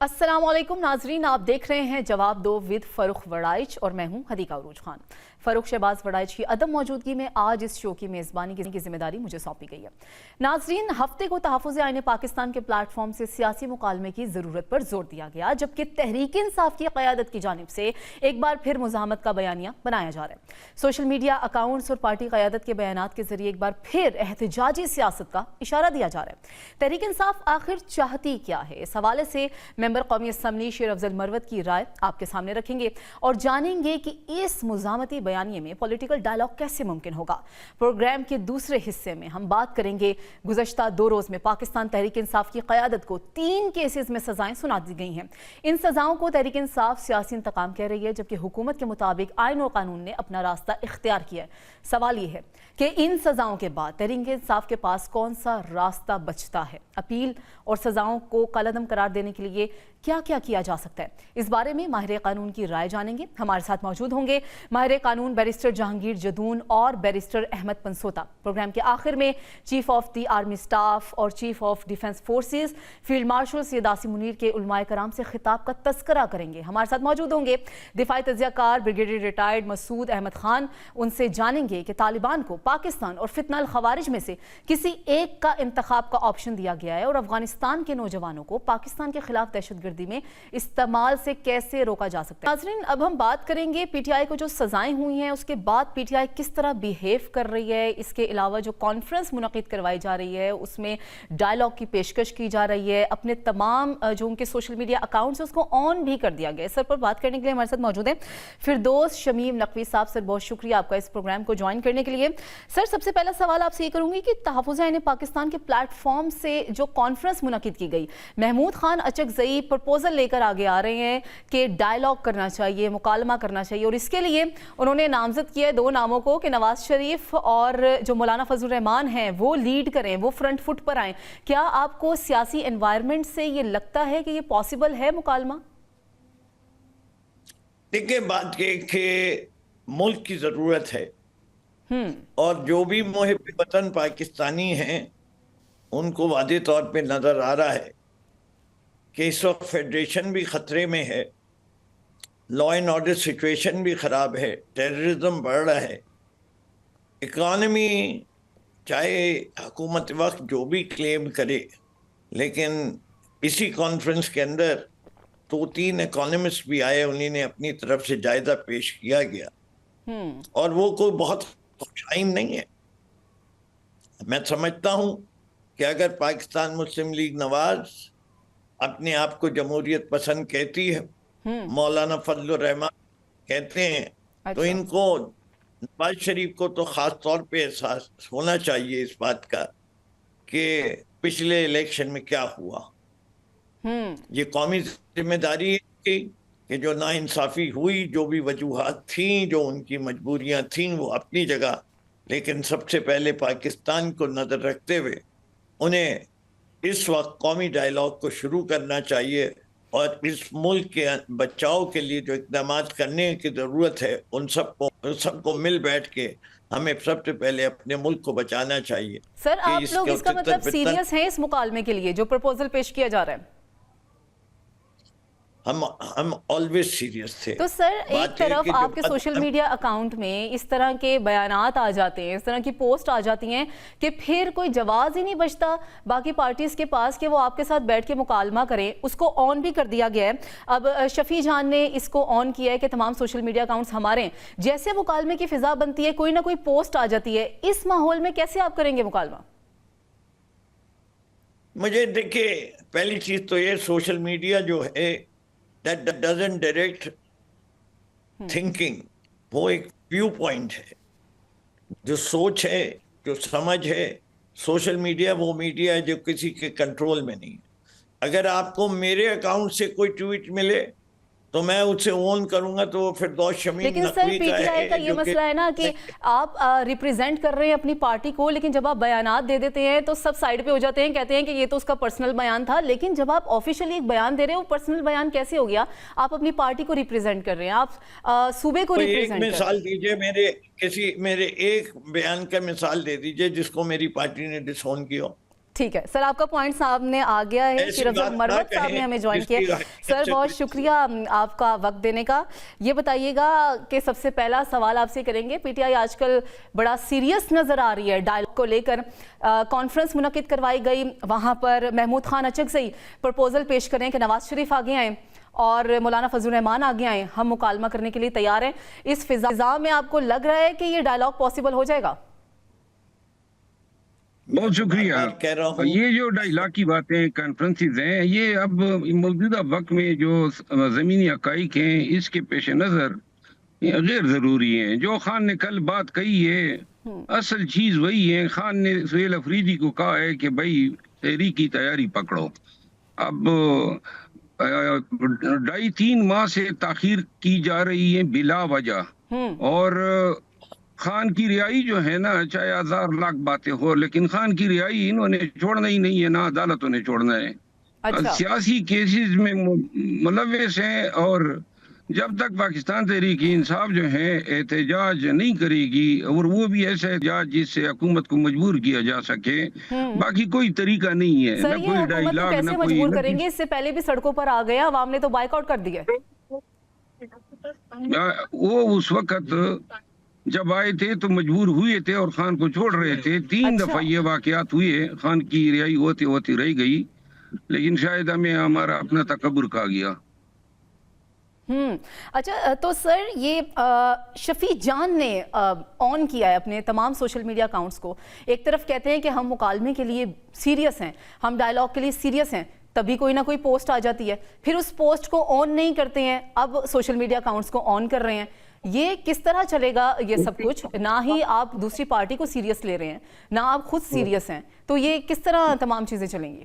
अस्सलाम वालेकुम नाजरीन, आप देख रहे हैं जवाब दो विद फरुख वड़ाइच और मैं हूं हदीका उरूज खान। फरुख शहबाज वड़ाइच की अदम मौजूदगी में आज इस शो की मेज़बानी की जिम्मेदारी मुझे सौंपी गई है। नाजरीन, हफ्ते को तहफ़्फ़ुज़ आईन पाकिस्तान के प्लेटफॉर्म से सियासी मुकालमे की ज़रूरत पर जोर दिया गया, जबकि तहरीक इंसाफ की क़यादत की जानिब से एक बार फिर मुज़ाहमत का बयानिया बनाया जा रहा है। सोशल मीडिया अकाउंट्स और पार्टी क़यादत के बयानात के जरिए एक बार फिर एहतजाजी सियासत का इशारा दिया जा रहा है। तहरीक इंसाफ आखिर चाहती क्या है, इस हवाले से मेंबर कौमी असम्बली शेर अफजल मरवत की राय आपके सामने रखेंगे और जानेंगे कि इस मुज़ाहमती बयानिए में पॉलिटिकल डायलॉग कैसे मुमकिन होगा। प्रोग्राम के दूसरे हिस्से में हम बात करेंगे गुज़श्ता 2 रोज़ में पाकिस्तान तहरीक इंसाफ की क़यादत को 3 केसेस में सजाएं सुना दी गई हैं। इन सजाओं को तहरीक इंसाफ सियासी इंतकाम कह रही है, जबकि हुकूमत के मुताबिक आईन और कानून ने अपना रास्ता इख्तियार किया है। सवाल ये है कि इन सजाओं के बाद तहरीक इंसाफ के पास कौन सा रास्ता बचता है। अपील और सजाओं को कलअदम करार देने के लिए क्या क्या किया जा सकता है, इस बारे में माहिर कानून की राय जानेंगे। हमारे साथ मौजूद होंगे माहिर कानून बैरिस्टर जहांगीर जदून और बैरिस्टर अहमद पंसोता। प्रोग्राम के आखिर में chief of the army staff और chief of defence forces field marshal Syed Asim Munir के उलमाए कराम से खिताब का तस्करा करेंगे। हमारे साथ मौजूद होंगे दिफाई तजियाकार ब्रिगेडियर रिटायर्ड मसूद अहमद खान। उनसे जानेंगे कि तालिबान को पाकिस्तान और फितनल खवारिज में से किसी एक का इंतखाब का ऑप्शन दिया गया है और अफगानिस्तान के नौजवानों को पाकिस्तान के खिलाफ दहशतगर्दी में इस्तेमाल से कैसे रोका जा सकता है। नाज़रीन, अब हम बात करेंगे पीटीआई को जो सजाएं हुई हैं उसके बाद पीटीआई किस तरह बिहेव कर रही है। इसके अलावा जो कॉन्फ्रेंस मुनक़िद करवाई जा रही है उसमें डायलॉग की पेशकश की जा रही है। अपने तमाम जो उनके सोशल मीडिया अकाउंट्स उसको ऑन भी कर दिया गया है। सर पर बात करने के लिए हमारे साथ मौजूद है फिरदौस शमीम नकवी साहब। सर, बहुत शुक्रिया आपका इस प्रोग्राम को ज्वाइन करने के लिए। सर, सबसे पहला सवाल आपसे ये करूंगी कि तहफ़्फ़ुज़ आईन पाकिस्तान के प्लेटफॉर्म से जो कॉन्फ्रेंस मुनक़िद की गई, महमूद खान अचकज़ई प्रपोजल लेकर आगे आ रहे हैं कि डायलॉग करना चाहिए, मुकालमा करना चाहिए और इसके लिए उन्होंने नामजद किया है 2 नामों को कि नवाज शरीफ और जो मौलाना फजल रहमान हैं वो लीड करें, वो फ्रंट फुट पर आएँ। क्या आपको सियासी एनवायरनमेंट से ये लगता है कि ये पॉसिबल है मुकालमा? देखिए, बात ये कि मुल्क की ज़रूरत है और जो भी मुहिब वतन पाकिस्तानी हैं उनको वादे तौर पे नज़र आ रहा है कि इस वक्त फेडरेशन भी ख़तरे में है, लॉ एंड ऑर्डर सिचुएशन भी ख़राब है, टेररिज्म बढ़ रहा है, इकॉनमी चाहे हुकूमत वक्त जो भी क्लेम करे, लेकिन इसी कॉन्फ्रेंस के अंदर 2-3 इकोनॉमिस्ट भी आए, उन्होंने अपनी तरफ से जायजा पेश किया गया और वो कोई बहुत खुशाइन नहीं है। मैं समझता हूँ कि अगर पाकिस्तान मुस्लिम लीग नवाज अपने आप को जमहूरियत पसंद कहती है, मौलाना फजल रहमान कहते हैं, तो इनको नवाज शरीफ को तो ख़ास तौर पे एहसास होना चाहिए इस बात का कि पिछले इलेक्शन में क्या हुआ। ये कौमी जिम्मेदारी है कि जो नाइंसाफ़ी हुई, जो भी वजूहात थी, जो उनकी मजबूरियां थीं, वो अपनी जगह, लेकिन सबसे पहले पाकिस्तान को नज़र रखते हुए उन्हें इस वक्त कौमी डायलॉग को शुरू करना चाहिए और इस मुल्क के बचाव के लिए जो इक़दाम करने की ज़रूरत है उन सबको मिल बैठ के हमें सबसे पहले अपने मुल्क को बचाना चाहिए। सर, आप लोग इसका मतलब सीरियस हैं इस मुकालमे के लिए जो प्रपोजल पेश किया जा रहा है? हम ऑलवेज सीरियस थे। तो सर, एक तरफ आपके सोशल मीडिया अकाउंट में इस तरह के बयानात आ जाते हैं, इस तरह की पोस्ट आ जाती हैं कि फिर कोई जवाब ही नहीं बचता बाकी पार्टीज के पास कि वो आपके साथ बैठ के मुकालमा करें। उसको ऑन भी कर दिया गया है। अब शफी जान ने इसको ऑन किया है कि तमाम सोशल मीडिया अकाउंट्स हमारे हैं। जैसे मुकालमे की फिजा बनती है, कोई ना कोई पोस्ट आ जाती है। इस माहौल में कैसे आप करेंगे मुकालमा? मुझे देखिए, पहली चीज तो ये सोशल मीडिया जो है that doesn't direct thinking, वो एक व्यू पॉइंट है, जो सोच है, जो समझ है। सोशल मीडिया वो मीडिया है जो किसी के कंट्रोल में नहीं है। अगर आपको मेरे अकाउंट से कोई ट्वीट मिले तो मैं उससे ओन करूंगा, तो फिरदौस शमीम लेकिन सर, पीटीआई का ये मसला है ना कि आप रिप्रेजेंट कर रहे हैं अपनी पार्टी को, लेकिन जब आप बयानात दे देते हैं तो सब साइड पे हो जाते हैं, कहते हैं कि ये तो उसका पर्सनल बयान था। लेकिन जब आप ऑफिशियली एक बयान दे रहे हो, पर्सनल बयान कैसे हो गया? आप अपनी पार्टी को रिप्रेजेंट कर रहे हैं, आप सूबे को रिप्रेजेंट। मिसाल दीजिए, मेरे एक बयान का मिसाल दे दीजिए जिसको मेरी पार्टी ने डिसोन किया। ٹھیک ہے سر، آپ کا پوائنٹ سامنے آ گیا ہے. ایسی شیر افضل بات نہ مروت صاحب نے کہیں ہمیں جوائن جس کیا. کی رائے سر اچھا بہت کوئی- شکریہ آپ کا وقت دینے کا. یہ بتائیے گا کہ سب سے پہلا سوال آپ سے کریں گے، پی ٹی آئی آج کل بڑا سیریس نظر آ رہی ہے ڈائلاگ کو لے کر. کانفرنس منعقد کروائی گئی، وہاں پر محمود خان اچکزئی پرپوزل پیش کریں کہ نواز شریف آگے آئیں اور مولانا فضل الرحمان آگے آئیں، ہم مکالمہ کرنے کے لیے تیار ہیں. اس فضا میں آپ کو لگ رہا ہے کہ یہ ڈائلاگ پاسبل ہو جائے گا؟ بہت شکریہ. بار کہہ رہا ہوں یہ جو ڈائلاگ کی باتیں کانفرنسز ہیں، یہ اب موجودہ وقت میں جو زمینی حقائق ہیں اس کے پیش نظر غیر ضروری ہیں. جو خان نے کل بات کہی ہے اصل چیز وہی ہے. خان نے سہیل افریدی کو کہا ہے کہ بھائی تحریک کی تیاری پکڑو. اب 2.5-3 ماہ سے تاخیر کی جا رہی ہے بلا وجہ، اور خان کی رہائی جو ہے نا، چاہے 1000 لاکھ باتیں ہو، لیکن خان کی رہائی انہوں نے چھوڑنا ہی نہیں ہے، نہ عدالتوں نے چھوڑنا ہے. اچھا سیاسی کیسز میں ملوث ہیں، اور جب تک پاکستان تحریک انصاف جو ہے احتجاج نہیں کرے گی، اور وہ بھی ایسا احتجاج جس سے حکومت کو مجبور کیا جا سکے، باقی کوئی طریقہ نہیں ہے. سر نہ یہ کوئی حکومت کو ڈائلاگ، کیسے نہ کوئی مجبور کریں گے؟ اس سے پہلے بھی سڑکوں پر آ گیا، عوام نے تو بائیک آؤٹ کر دیا. وہ اس وقت جب آئے تھے تو مجبور ہوئے تھے اور خان کو چھوڑ رہے تھے. 3 دفعہ یہ واقعات ہوئے، خان کی رہائی ہوتی ہوتی رہ گئی، لیکن شاید ہمیں ہمارا اپنا تکبر کھا گیا. اچھا تو سر یہ شفیع جان نے آن کیا ہے اپنے تمام سوشل میڈیا اکاؤنٹس کو. ایک طرف کہتے ہیں کہ ہم مکالمے کے لیے سیریس ہیں، ہم ڈائلاگ کے لیے سیریس ہیں، تبھی کوئی نہ کوئی پوسٹ آ جاتی ہے، پھر اس پوسٹ کو آن نہیں کرتے ہیں، اب سوشل میڈیا اکاؤنٹس کو آن کر رہے ہیں. یہ کس طرح چلے گا یہ سب کچھ؟ نہ ہی آپ دوسری پارٹی کو سیریس لے رہے ہیں، نہ آپ خود سیریس ہیں، تو یہ کس طرح تمام چیزیں چلیں گی؟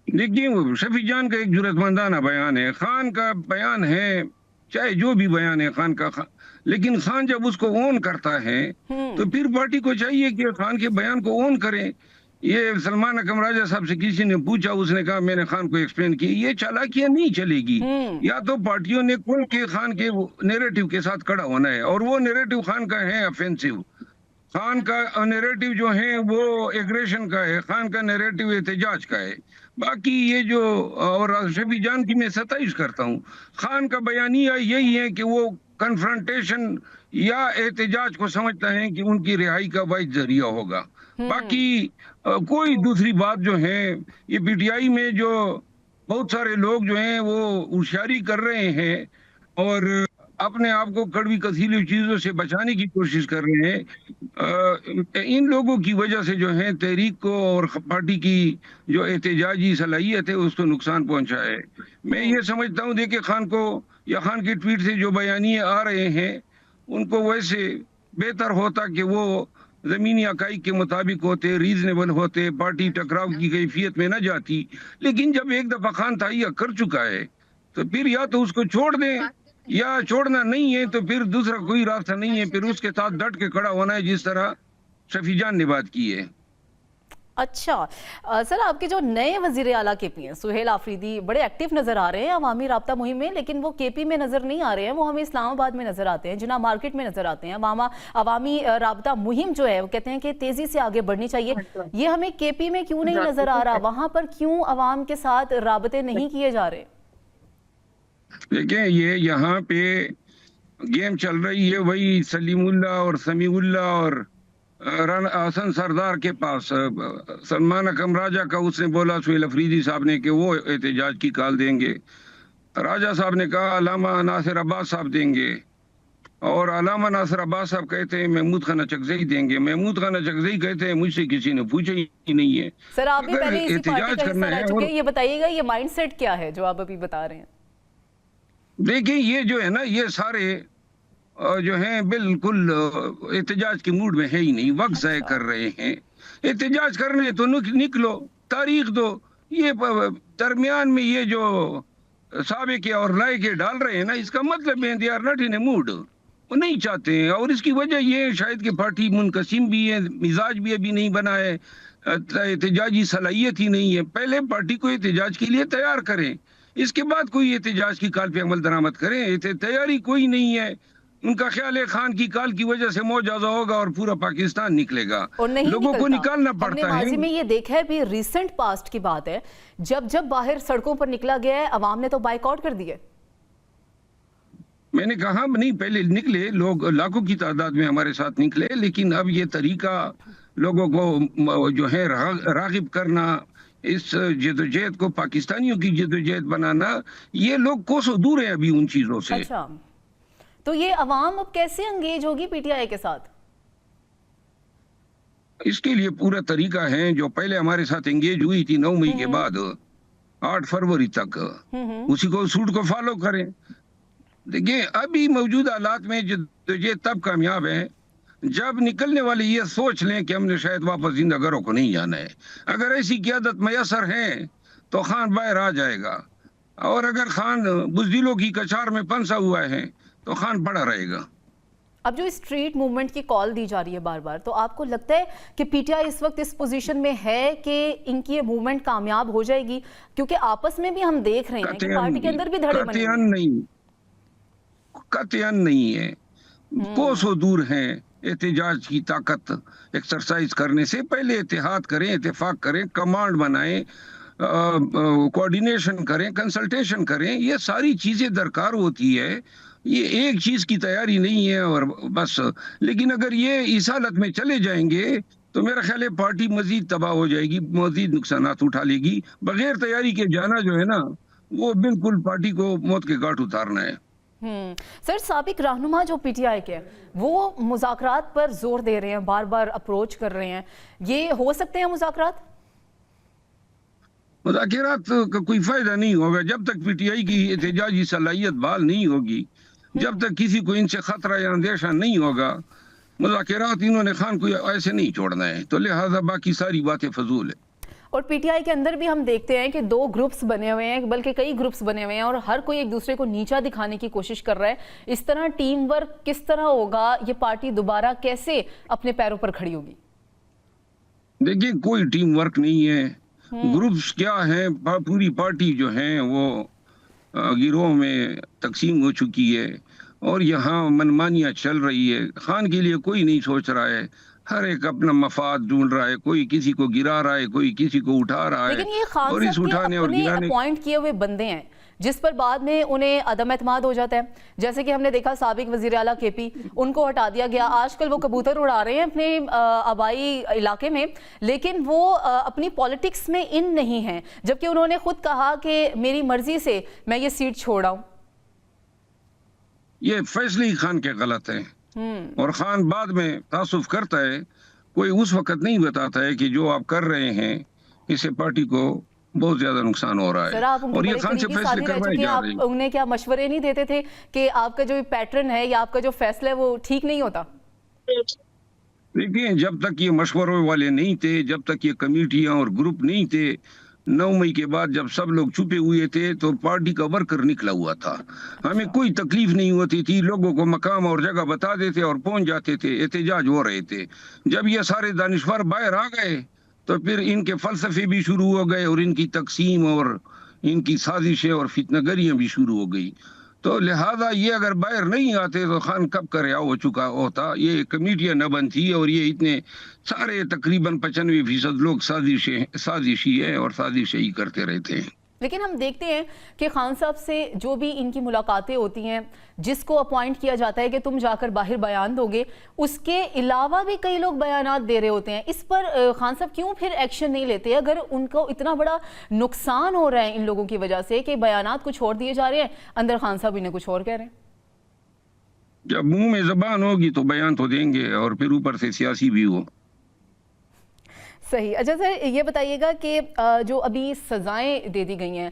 دیکھیے شفیع جان کا ایک جرأت مندانہ بیان ہے، خان کا بیان ہے، چاہے جو بھی بیان ہے خان کا، لیکن خان جب اس کو اون کرتا ہے تو پھر پارٹی کو چاہیے کہ خان کے بیان کو اون کریں. یہ سلمان اکرم راجہ صاحب سے کسی نے پوچھا، اس نے کہا میں نے خان کو ایکسپلین کی. یہ چالاکیاں نہیں چلے گی. یا تو پارٹیوں نے کل کے خان کے نیریٹو کے ساتھ کھڑا ہونا ہے، اور وہ نیریٹو خان کا ہے افینسو. خان کا نیریٹو جو ہے وہ ایگریشن کا ہے، خان کا نیریٹو احتجاج کا ہے. باقی یہ جو، اور شفیع جان کی میں ستائش کرتا ہوں، خان کا بیانیہ یہی ہے کہ وہ کنفرنٹیشن یا احتجاج کو سمجھتا ہے کہ ان کی رہائی کا واحد ذریعہ ہوگا. باقی کوئی دوسری بات جو ہے، یہ پی ٹی آئی میں جو بہت سارے لوگ جو ہیں وہ ہوشیاری کر رہے ہیں اور اپنے آپ کو کڑوی کثیلی چیزوں سے بچانے کی کوشش کر رہے ہیں. ان لوگوں کی وجہ سے جو ہے تحریک کو اور پارٹی کی جو احتجاجی صلاحیت ہے اس کو نقصان پہنچا ہے. میں یہ سمجھتا ہوں دیکھیں خان کو، یا خان کی ٹویٹ سے جو بیانیے آ رہے ہیں ان کو ویسے بہتر ہوتا کہ وہ زمینی حقائق کے مطابق ہوتے، ریزنیبل ہوتے، پارٹی ٹکراؤ کی کیفیت میں نہ جاتی. لیکن جب ایک دفعہ خان تہیہ کر چکا ہے تو پھر یا تو اس کو چھوڑ دیں، یا چھوڑنا نہیں ہے تو پھر دوسرا کوئی راستہ نہیں ہے، پھر اس کے ساتھ ڈٹ کے کھڑا ہونا ہے جس طرح شفیع جان نے بات کی ہے. اچھا سر، آپ کے جو نئے وزیر اعلیٰ کے پی ہیں سہیل آفریدی بڑے ایکٹیو نظر آ رہے ہیں عوامی رابطہ مہم میں، لیکن وہ کے پی میں نظر نہیں آ رہے ہیں، وہ ہمیں اسلام آباد میں نظر آتے ہیں، جناح مارکیٹ میں نظر آتے ہیں. عوامی رابطہ مہم جو ہے وہ کہتے ہیں کہ تیزی سے آگے بڑھنی چاہیے. یہ ہمیں کے پی میں کیوں نہیں نظر آ رہا؟ وہاں پر کیوں عوام کے ساتھ رابطے نہیں کیے جا رہے؟ دیکھیں یہ یہاں پہ گیم چل رہی ہے وہی سلیم اللہ اور سمیع اللہ اور حسن سردار کے پاس. سلمان اکرم راجہ کا اس نے بولا سہیل افریدی صاحب نے کہ وہ احتجاج کی کال دیں گے. راجہ صاحب نے کہا علامہ ناصر عباس صاحب دیں گے، اور علامہ ناصر عباس صاحب کہتے ہیں محمود خان اچکزئی دیں گے. محمود خان اچکزئی کہتے ہیں مجھ سے کسی نے پوچھا ہی نہیں ہے. سر آپ بھی پہلے اسی پارٹی کا حصہ رہ چکے ہیں، یہ بتائیے گا یہ مائنڈ سیٹ کیا ہے جو آپ ابھی بتا رہے ہیں؟ دیکھیں یہ جو ہے نا، یہ سارے جو ہیں بالکل احتجاج کے موڈ میں ہے ہی نہیں، وقت ضائع کر رہے ہیں. احتجاج کرنے تو نکلو، تاریخ دو. یہ درمیان میں یہ جو سابقے اور لائقے ڈال رہے ہیں نا، اس کا مطلب ہے they are not in a mood، وہ نہیں چاہتے ہیں. اور اس کی وجہ یہ شاید کہ پارٹی منقسم بھی ہے، مزاج بھی ابھی نہیں بنا ہے، احتجاجی صلاحیت ہی نہیں ہے. پہلے پارٹی کو احتجاج کے لیے تیار کریں، اس کے بعد کوئی احتجاج کی کال پہ عمل درآمد کریں. تیاری کوئی نہیں ہے. ان کا خیال ہے خان کی کال کی وجہ سے معجزہ ہوگا اور پورا پاکستان نکلے گا. اور نہیں لوگوں کو نکالنا ہم نے پڑتا ماضی ہے. میں یہ دیکھا ہے، بھی ریسنٹ پاسٹ کی بات ہے، جب باہر سڑکوں پر نکلا گیا ہے عوام نے تو بائیکاٹ کر دیے. میں نے کہا نہیں، پہلے نکلے لوگ لاکھوں کی تعداد میں ہمارے ساتھ نکلے، لیکن اب یہ طریقہ لوگوں کو جو ہے راغب کرنا، اس جدوجہد کو پاکستانیوں کی جدوجہد بنانا، یہ لوگ کوسوں دور ہیں ابھی ان چیزوں سے. اچھا، تو یہ عوام اب کیسے انگیج ہوگی پی ٹی آئی کے ساتھ؟ اس کے لیے پورا طریقہ ہے. جو پہلے ہمارے ساتھ انگیج ہوئی تھی 9 مئی کے بعد 8 فروری تک، اسی کو سوٹ کو فالو کریں. دیکھیں ابھی موجودہ حالات میں جدوجہد تب کامیاب ہے جب نکلنے والے یہ سوچ لیں کہ ہم نے شاید واپس زندہ گھروں کو نہیں جانا ہے. اگر ایسی قیادت میسر ہے تو خان باہر آ جائے گا، اور اگر خان بزدلوں کی کچار میں پنسا ہوا ہے تو خان پڑا رہے گا. اب جو اسٹریٹ موومنٹ کی کال دی جا رہی ہے بار بار، تو آپ کو لگتا ہے کہ پی ٹی آئی اس وقت اس پوزیشن میں ہے کہ ان کی یہ موومنٹ کامیاب ہو جائے گی؟ کیونکہ آپس میں بھی ہم دیکھ رہے ہیں کہ پارٹی کے اندر بھی دھڑے بنے ہیں. قطعاً نہیں ہے. کوسوں دور ہیں احتجاج کی طاقت ایکسرسائز کرنے سے. پہلے اتحاد کریں، اتفاق کریں، کمانڈ بنائیں، کوارڈینیشن کریں، کنسلٹیشن کریں. یہ ساری چیزیں درکار ہوتی ہے. یہ ایک چیز کی تیاری نہیں ہے اور بس. لیکن اگر یہ اس حالت میں چلے جائیں گے تو میرا خیال ہے پارٹی مزید تباہ ہو جائے گی، مزید نقصانات اٹھا لے گی. بغیر تیاری کے جانا جو ہے نا، وہ بالکل پارٹی کو موت کے گھاٹ اتارنا ہے. سر، سابق رہنما جو پی ٹی آئی کے وہ مذاکرات پر زور دے رہے ہیں، بار بار اپروچ کر رہے ہیں، یہ ہو سکتے ہیں مذاکرات؟ مذاکرات کا کوئی فائدہ نہیں ہوگا جب تک پی ٹی آئی کی احتجاجی صلاحیت بحال نہیں ہوگی، جب تک کسی کو ان سے خطرہ یا اندیشہ نہیں ہوگا. مذاکرات انہوں نے خان کو ایسے نہیں چھوڑنا ہے، تو لہذا باقی ساری باتیں فضول ہے. اور پی ٹی آئی کے اندر بھی ہم دیکھتے ہیں کہ 2 گروپس بنے ہوئے ہیں، بلکہ کئی گروپس بنے ہوئے ہیں، اور ہر کوئی ایک دوسرے کو نیچا دکھانے کی کوشش کر رہا ہے. اس طرح ٹیم ورک کس طرح ہوگا؟ یہ پارٹی دوبارہ کیسے اپنے پیروں پر کھڑی ہوگی؟ دیکھیں کوئی ٹیم ورک نہیں ہے. گروپس کیا ہیں؟ پوری پارٹی جو ہیں وہ گروہوں میں تقسیم ہو چکی ہے اور یہاں منمانیاں چل رہی ہے. خان کے لیے کوئی نہیں سوچ رہا ہے. ہر ایک اپنا مفاد ڈھونڈ رہا ہے. کوئی کسی کو گرا رہا ہے، کوئی کسی کو اٹھا رہا ہے. لیکن یہ خان اور اس صاحب کے اٹھانے اور اپنے گرانے اپوائنٹ کیے ہوئے بندے ہیں جس پر بعد میں انہیں عدم اعتماد ہو جاتا ہے. جیسے کہ ہم نے دیکھا سابق وزیر اعلیٰ کے پی، ان کو ہٹا دیا گیا. آج کل وہ کبوتر اڑا رہے ہیں اپنے آبائی علاقے میں، لیکن وہ اپنی پالیٹکس میں ان نہیں ہیں، جبکہ انہوں نے خود کہا کہ میری مرضی سے میں یہ سیٹ چھوڑا ہوں. یہ فیصلے ہی خان کے غلط ہیں، اور خان بعد میں تعصب کرتا ہے. کوئی اس وقت نہیں بتاتا ہے کہ جو آپ کر رہے ہیں اس سے پارٹی کو بہت زیادہ نقصان ہو رہا ہے. سر، آپ ان اور کے یہ بڑے خان سے قریبی فیصلے ساتھی رہ کروائے چکے ہیں، جا آپ رہے ہیں. انہیں کیا مشورے نہیں دیتے تھے کہ آپ کا جو پیٹرن ہے یا آپ کا جو فیصلہ ہے وہ ٹھیک نہیں ہوتا؟ دیکھیں جب تک یہ مشوروں والے نہیں تھے، جب تک یہ کمیٹیاں اور گروپ نہیں تھے، 9 مئی کے بعد جب سب لوگ چھپے ہوئے تھے تو پارٹی کا ورکر نکلا ہوا تھا. ہمیں کوئی تکلیف نہیں ہوتی تھی. لوگوں کو مقام اور جگہ بتا دیتے اور پہنچ جاتے تھے. احتجاج ہو رہے تھے. جب یہ سارے دانشور باہر آ گئے تو پھر ان کے فلسفے بھی شروع ہو گئے اور ان کی تقسیم اور ان کی سازشیں اور فتنہ گریاں بھی شروع ہو گئی. تو لہذا یہ اگر باہر نہیں آتے تو خان کب کا رہا ہو چکا ہوتا. یہ کمیٹیاں نہ بنتی اور یہ اتنے سارے تقریباً 95% لوگ سازشی ہے اور سازشیں ہی کرتے رہتے ہیں. لیکن ہم دیکھتے ہیں کہ خان صاحب سے جو بھی ان کی ملاقاتیں ہوتی ہیں، جس کو اپوائنٹ کیا جاتا ہے کہ تم جا کر باہر بیان دو گے، اس کے علاوہ بھی کئی لوگ بیانات دے رہے ہوتے ہیں. اس پر خان صاحب کیوں پھر ایکشن نہیں لیتے اگر ان کو اتنا بڑا نقصان ہو رہا ہے ان لوگوں کی وجہ سے کہ بیانات کچھ اور دیے جا رہے ہیں، اندر خان صاحب انہیں کچھ اور کہہ رہے ہیں؟ جب منہ میں زبان ہوگی تو بیان تو دیں گے، اور پھر اوپر سے سیاسی بھی ہو. صحیح. اچھا سر، یہ بتائیے گا کہ جو ابھی سزائیں دے دی گئی ہیں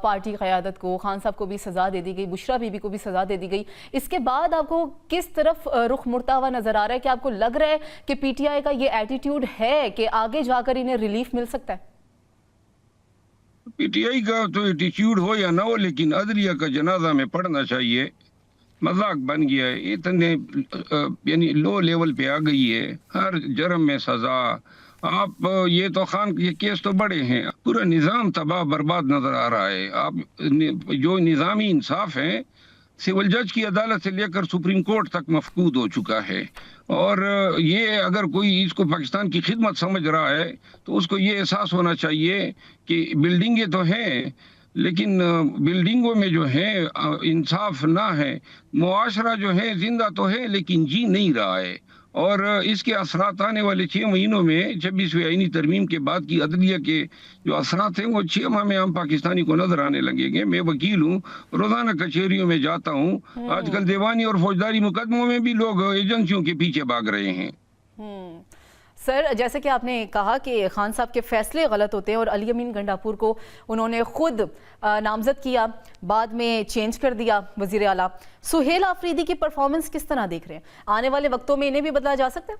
پارٹی قیادت کو، خان صاحب کو بھی سزا دے دی گئی، بشرا بی بی کو بھی سزا دے دی گئی، اس کے بعد آپ کو کس طرف رخ مڑتا ہوا نظر آ رہا ہے؟ کہ آپ کو لگ رہا ہے کہ پی ٹی آئی کا یہ ایٹیٹیوڈ ہے کہ آگے جا کر انہیں ریلیف مل سکتا ہے؟ پی ٹی آئی کا تو ایٹیٹیوڈ ہو یا نہ ہو، لیکن عدلیہ کا جنازہ میں پڑھنا چاہیے. مذاق بن گیا ہے. اتنے یعنی لو لیول پہ آ گئی ہے. ہر جرم میں سزا. آپ یہ تو خان یہ کیس تو بڑے ہیں. پورا نظام تباہ برباد نظر آ رہا ہے. آپ جو نظامی انصاف ہیں सिविल जज की अदालत से लेकर सुप्रीम कोर्ट तक मफकूद हो चुका है। और ये अगर कोई इसको पाकिस्तान की खिदमत समझ रहा है तो उसको ये एहसास होना चाहिए कि बिल्डिंगें तो हैं, लेकिन बिल्डिंगों में जो है इंसाफ ना है, मुआशरा जो है जिंदा तो है लेकिन जी नहीं रहा है। और इसके असरात आने वाले 6 महीनों में 26वीं आईनी तरमीम के बाद की अदलिया के जो असरात हैं वो 6 माह में हम पाकिस्तानी को नजर आने लगेंगे। मैं वकील हूँ, रोजाना कचहरियों में जाता हूँ। आजकल दीवानी और फौजदारी मुकदमों में भी लोग एजेंसियों के पीछे भाग रहे हैं। सर, जैसे कि आपने कहा कि खान साहब के फैसले गलत होते हैं और अली अमीन गंडापुर को उन्होंने खुद नामजद किया, बाद में चेंज कर दिया वजीर आला। सुहेल आफरीदी की परफॉर्मेंस किस तरह देख रहे हैं? आने वाले वक्तों में इन्हें भी बदला जा सकता है?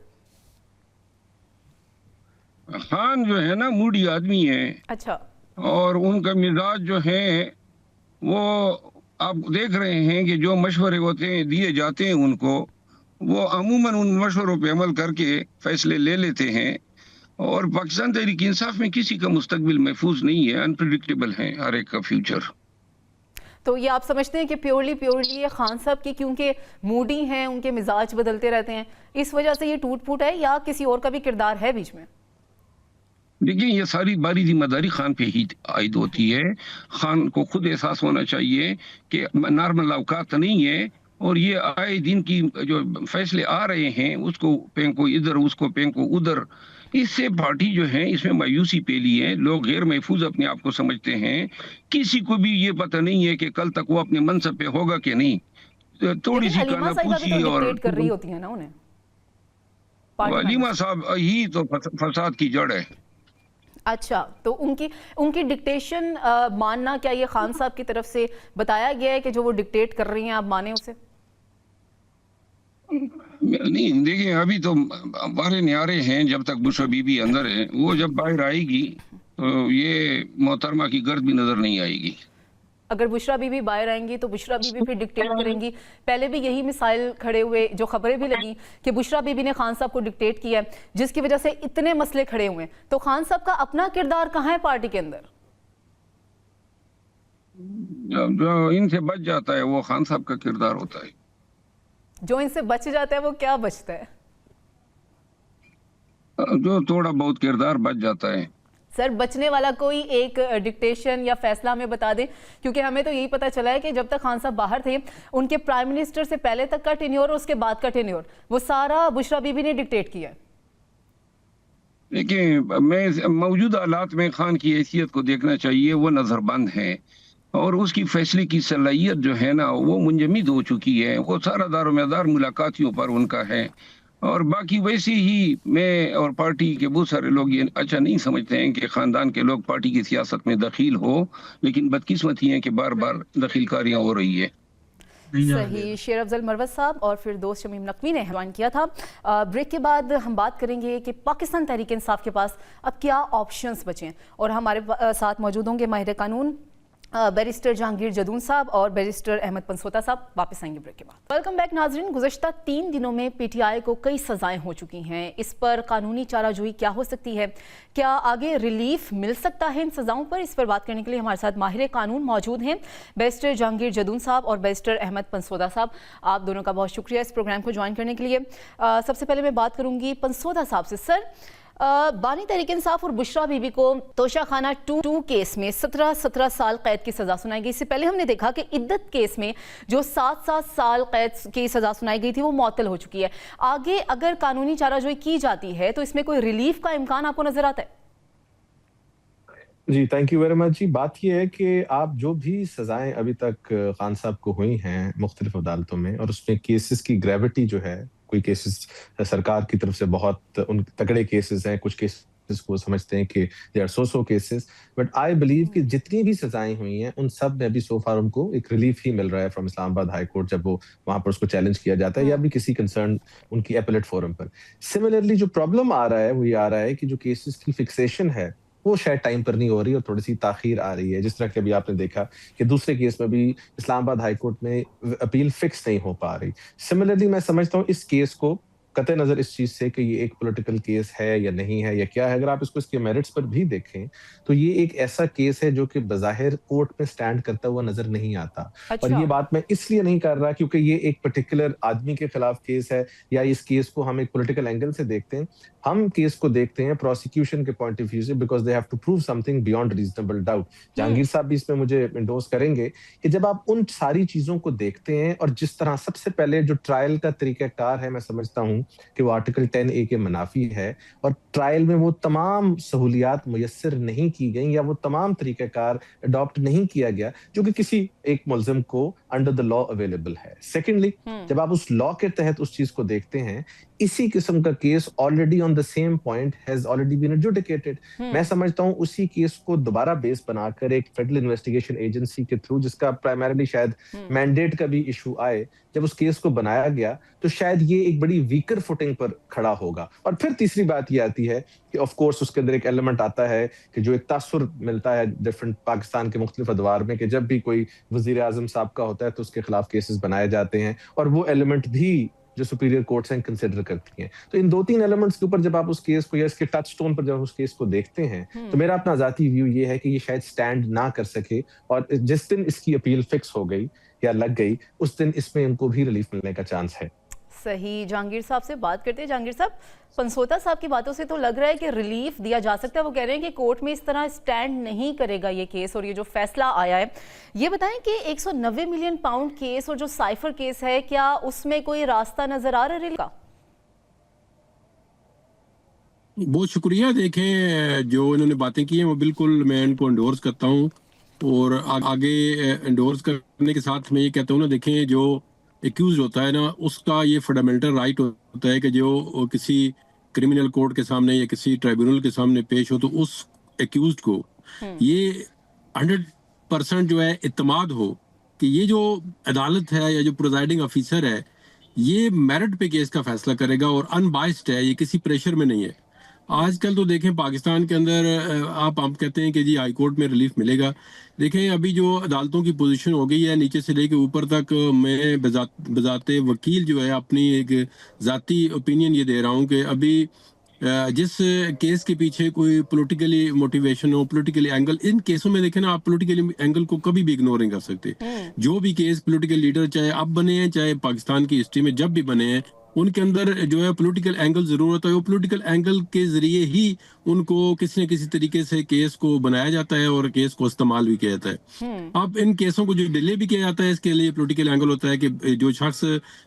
खान जो है ना मूडी आदमी है। अच्छा। और उनका मिजाज जो है वो आप देख रहे हैं कि जो मशवरे होते हैं दिए जाते हैं उनको, वो अमूमन उन मशवरों पे अमल करके फैसले ले लेते हैं। और पाकिस्तान तहरीक इंसाफ में किसी का मुस्तकबिल महफूज नहीं है, अनप्रेडिक्टेबल है हर एक का फ्यूचर। तो ये आप समझते हैं कि प्योरली ये खान साहब की क्योंकि मूडी हैं, उनके मिजाज बदलते रहते हैं, इस वजह से ये टूट फूट है, या किसी और का भी किरदार है बीच में? देखिए, ये सारी बारी जिम्मेदारी खान पे ही आयद होती है। खान को खुद एहसास होना चाहिए कि नॉर्मल औकात नहीं है, और ये आए दिन की जो फैसले आ रहे हैं उसको फेंको इधर उसको फेंको उधर, इससे पार्टी जो है इसमें मायूसी पेली है। लोग गैर महफूज अपने आप को समझते हैं। किसी को भी ये पता नहीं है कि कल तक वो अपने मनसब पे होगा कि नहीं। थोड़ी सी कानाफूसी और कर रही होती है ना उन्हें। वलीमा साहब ही तो फसाद की जड़ है। अच्छा, तो उनकी डिक्टेशन मानना, क्या ये खान साहब की तरफ से बताया गया है कि जो वो डिक्टेट कर रही हैं आप माने उसे? नहीं, देखिए अभी तो बाहर न्यारे हैं, जब तक बुशरा बीबी अंदर है। वो जब बाहर आएगी तो ये मोहतरमा की गर्द भी नजर नहीं आएगी। अगर बुशरा बीबी बाहर आएंगी तो बुशरा बीबी फिर डिक्टेट करेंगी। पहले भी यही मिसाइल खड़े हुए, जो खबरें भी लगी कि बुशरा बीबी ने खान साहब को डिक्टेट किया है, जिसकी वजह से इतने मसले खड़े हुए हैं। तो खान साहब का अपना किरदार कहाँ है पार्टी के अंदर? जो इनसे बच जाता है वो खान साहब का किरदार होता है। जो इनसे बच जाता है वो क्या बचता है? जो थोड़ा बहुत किरदार बच जाता है। सर, बचने वाला कोई एक डिक्टेशन या फैसला हमें बता दें, क्योंकि हमें तो यही पता चला है कि जब तक खान साहब बाहर थे, उनके प्राइम मिनिस्टर से पहले तक का टेन्योर और उसके बाद का टेन्योर वो सारा बुशरा बीबी ने डिक्टेट किया है। देखिए, मैं मौजूदा हालात में खान की हैसियत को देखना चाहिए। वो नजरबंद है और उसकी फैसले की सलाहियत जो है ना वो मुंजमद हो चुकी है। वो सारा दारोमदार मुलाकातियों पर उनका है। और बाकी वैसे ही मैं और पार्टी के बहुत सारे लोग ये अच्छा नहीं समझते हैं कि खानदान के लोग पार्टी की सियासत में दखील हो, लेकिन बदकिस्मती है कि बार बार दखीलकारियां हो रही है। सही। शेर अफजल मरवत साहब और फिर दोस्त शमीम नकवी ने ऐलान किया था। ब्रेक के बाद हम बात करेंगे कि पाकिस्तान तहरीक इंसाफ के पास अब क्या ऑप्शंस बचे हैं, और हमारे साथ मौजूद होंगे माहिर कानून बैरिस्टर जहांगीर जदून साहब और बैरिस्टर अहमद पंसोता साहब। वापस आएंगे ब्रेक के बाद। वेलकम बैक नाजरीन। गुज़श्ता 3 दिनों में पीटीआई को कई सजाएं हो चुकी हैं। इस पर कानूनी चाराजोई क्या हो सकती है? क्या आगे रिलीफ मिल सकता है इन सजाओं पर? इस पर बात करने के लिए हमारे साथ माहिर कानून मौजूद हैं, बैरिस्टर जहांगीर जदून साहब और बैरिस्टर अहमद पंसोता साहब। आप दोनों का बहुत शुक्रिया इस प्रोग्राम को ज्वाइन करने के लिए। सबसे पहले मैं बात करूंगी पंसोता साहब से। सर, बानी तहरीक इंसाफ और बुशरा बीबी को तोशाखाना 2 केस में 17 साल कैद की सजा सुनाई गई। इससे पहले हमने देखा कि इद्दत केस में जो 7 साल कैद की सजा सुनाई गई थी वो मुअत्तल हो चुकी है। आगे अगर कानूनी चाराजोई की जाती है तो इसमें कोई रिलीफ का इम्कान आपको नजर आता है? जी, थैंक यू वेरी मच जी। बात यह है कि आप जो भी सजाएं अभी तक खान साहब को हुई हैं मुख्तलिफ अदालतों में, और उसमें केसेस की ग्रेविटी जो है, कोई केसेस सरकार की तरफ से बहुत उन तगड़े केसेस हैं, कुछ केसेस को समझते हैं कि they are so cases, but I believe कि जितनी भी सजाएं हुई हैं उन सब में अभी सो फार उनको एक रिलीफ ही मिल रहा है फ्रॉम इस्लामाबाद हाई कोर्ट, जब वो वहां पर उसको चैलेंज किया जाता है या भी किसी कंसर्न उनकी एपेलेट फोरम पर। सिमिलरली जो प्रॉब्लम आ रहा है वो ये आ रहा है कि जो केसेस की फिक्सेशन है वो शायद टाइम पर नहीं हो रही और थोड़ी सी ताखीर आ रही है। जिस तरह के अभी आपने देखा कि दूसरे केस में भी इस्लामाबाद हाई कोर्ट में अपील फिक्स नहीं हो पा रही। सिमिलरली मैं समझता हूँ इस केस को कतई नजर इस चीज से कि ये एक पॉलिटिकल केस है या नहीं है या क्या है, अगर आप इसको इसके मेरिट्स पर भी देखें तो ये एक ऐसा केस है जो कि बज़ाहिर कोर्ट में स्टैंड करता हुआ नजर नहीं आता। और ये बात मैं इसलिए नहीं कर रहा क्योंकि ये एक पर्टिकुलर आदमी के खिलाफ केस है या इस केस को हम एक पॉलिटिकल एंगल से देखते हैं। हम केस को देखते हैं प्रोसिक्यूशन के पॉइंट ऑफ व्यू से, because they have to prove something beyond reasonable doubt. Jahangir साहब भी इसमें मुझे इंडोर्स करेंगे कि जब आप उन सारी चीजों को देखते हैं और जिस तरह सबसे पहले जो ट्रायल का तरीकाकार है, मैं समझता हूं कि वो आर्टिकल 10A के मुनाफी है और ट्रायल में वो तमाम सहूलियात मुयस्सर नहीं की गई या वो तमाम तरीकाकार अडॉप्ट नहीं किया गया जो कि किसी एक मुल्जिम को अंडर द लॉ अवेलेबल है। सेकेंडली, जब आप उस लॉ के तहत उस चीज को देखते हैं, इसी किस्म का case already on the same point has already been adjudicated. मैं समझता हूं उसी केस को दोबारा बेस बनाकर एक फेडरल इन्वेस्टिगेशन एजेंसी के थ्रू, जिसका प्राइमरीली शायद मैंडेट का भी इशू आए, जब उस केस को बनाया गया तो शायद ये एक बड़ी वीकर फुटिंग पर खड़ा होगा। और फिर तीसरी बात ये आती है कि ऑफ कोर्स उसके अंदर एक एलिमेंट आता है कि जो एक तासुर मिलता है डिफरेंट पाकिस्तान के मुख्तलिफ अदवार में कि जब भी कोई वजीर आजम साहब का होता है तो उसके खिलाफ केसेस बनाए जाते हैं, और वो एलिमेंट भी जो सुपीरियर कोर्ट्स हैं कंसिडर करती हैं। तो इन 2-3 एलिमेंट्स के ऊपर जब आप उस केस को या इसके टच स्टोन पर जब उस केस को देखते हैं तो मेरा अपना जाती व्यू ये है कि ये शायद स्टैंड ना कर सके, और जिस दिन इसकी अपील फिक्स हो गई या लग गई उस दिन इसमें इनको भी रिलीफ मिलने का चांस है। सही। जहांगीर साहब से बात करते हैं। जहांगीर साहब, पंसोता साहब की बातों से तो लग रहा है कि रिलीफ दिया जा सकता है। वो कह रहे हैं कि कोर्ट में इस तरह स्टैंड नहीं करेगा ये केस, और ये जो फैसला आया है, ये बताएं कि 190 मिलियन पाउंड केस और जो साइफर केस है, क्या उसमें कोई रास्ता नजर आ रहा है रिलीफ का? बहुत शुक्रिया। देखें, जो इन्होंने बातें की हैं वो बिल्कुल मैं इनको एंडोर्स करता हूँ, और आगे एंडोर्स करने के साथ मैं ये कहता हूँ ना, देखें जो एक्यूज होता है ना, उसका ये फंडामेंटल राइट होता है कि जो किसी क्रिमिनल कोर्ट के सामने या किसी ट्राइब्यूनल के सामने पेश हो तो उस एक्यूज को ये 100% जो है इत्मीनान हो कि ये जो अदालत है या जो प्रिजाइडिंग ऑफिसर है ये मेरिट पे केस का फैसला करेगा और अनबाइस्ड है, ये किसी प्रेशर में नहीं है। आजकल तो देखें पाकिस्तान के अंदर आप कहते हैं कि जी हाई कोर्ट में रिलीफ मिलेगा। देखें अभी जो अदालतों की पोजीशन हो गई है नीचे से लेके ऊपर तक, मैं बजाते वकील जो है अपनी एक ज़ाती ओपिनियन ये दे रहा हूँ कि अभी जिस केस के पीछे कोई पॉलिटिकली मोटिवेशन हो, पॉलिटिकली एंगल, इन केसों में देखें ना आप पॉलिटिकली एंगल को कभी भी इग्नोर नहीं कर सकते। जो भी केस पॉलिटिकल लीडर चाहे अब बने हैं चाहे पाकिस्तान की हिस्ट्री में जब भी बने हैं, उनके अंदर जो है पॉलिटिकल एंगल जरूर होता है। वो पॉलिटिकल एंगल के जरिए ही उनको किसी न किसी तरीके से केस को बनाया जाता है और केस को इस्तेमाल भी किया जाता है। अब इन केसों को जो डिले भी किया जाता है इसके लिए पॉलिटिकल एंगल होता है कि जो शख्स